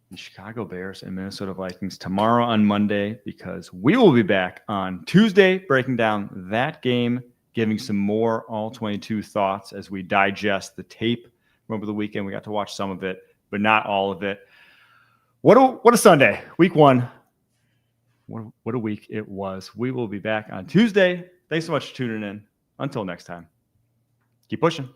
the Chicago Bears and Minnesota Vikings tomorrow on Monday, because we will be back on Tuesday breaking down that game, giving some more all-22 thoughts as we digest the tape from over the weekend. We got to watch some of it, but not all of it. What a Sunday, week 1. What a week it was. We will be back on Tuesday. Thanks so much for tuning in. Until next time, keep pushing.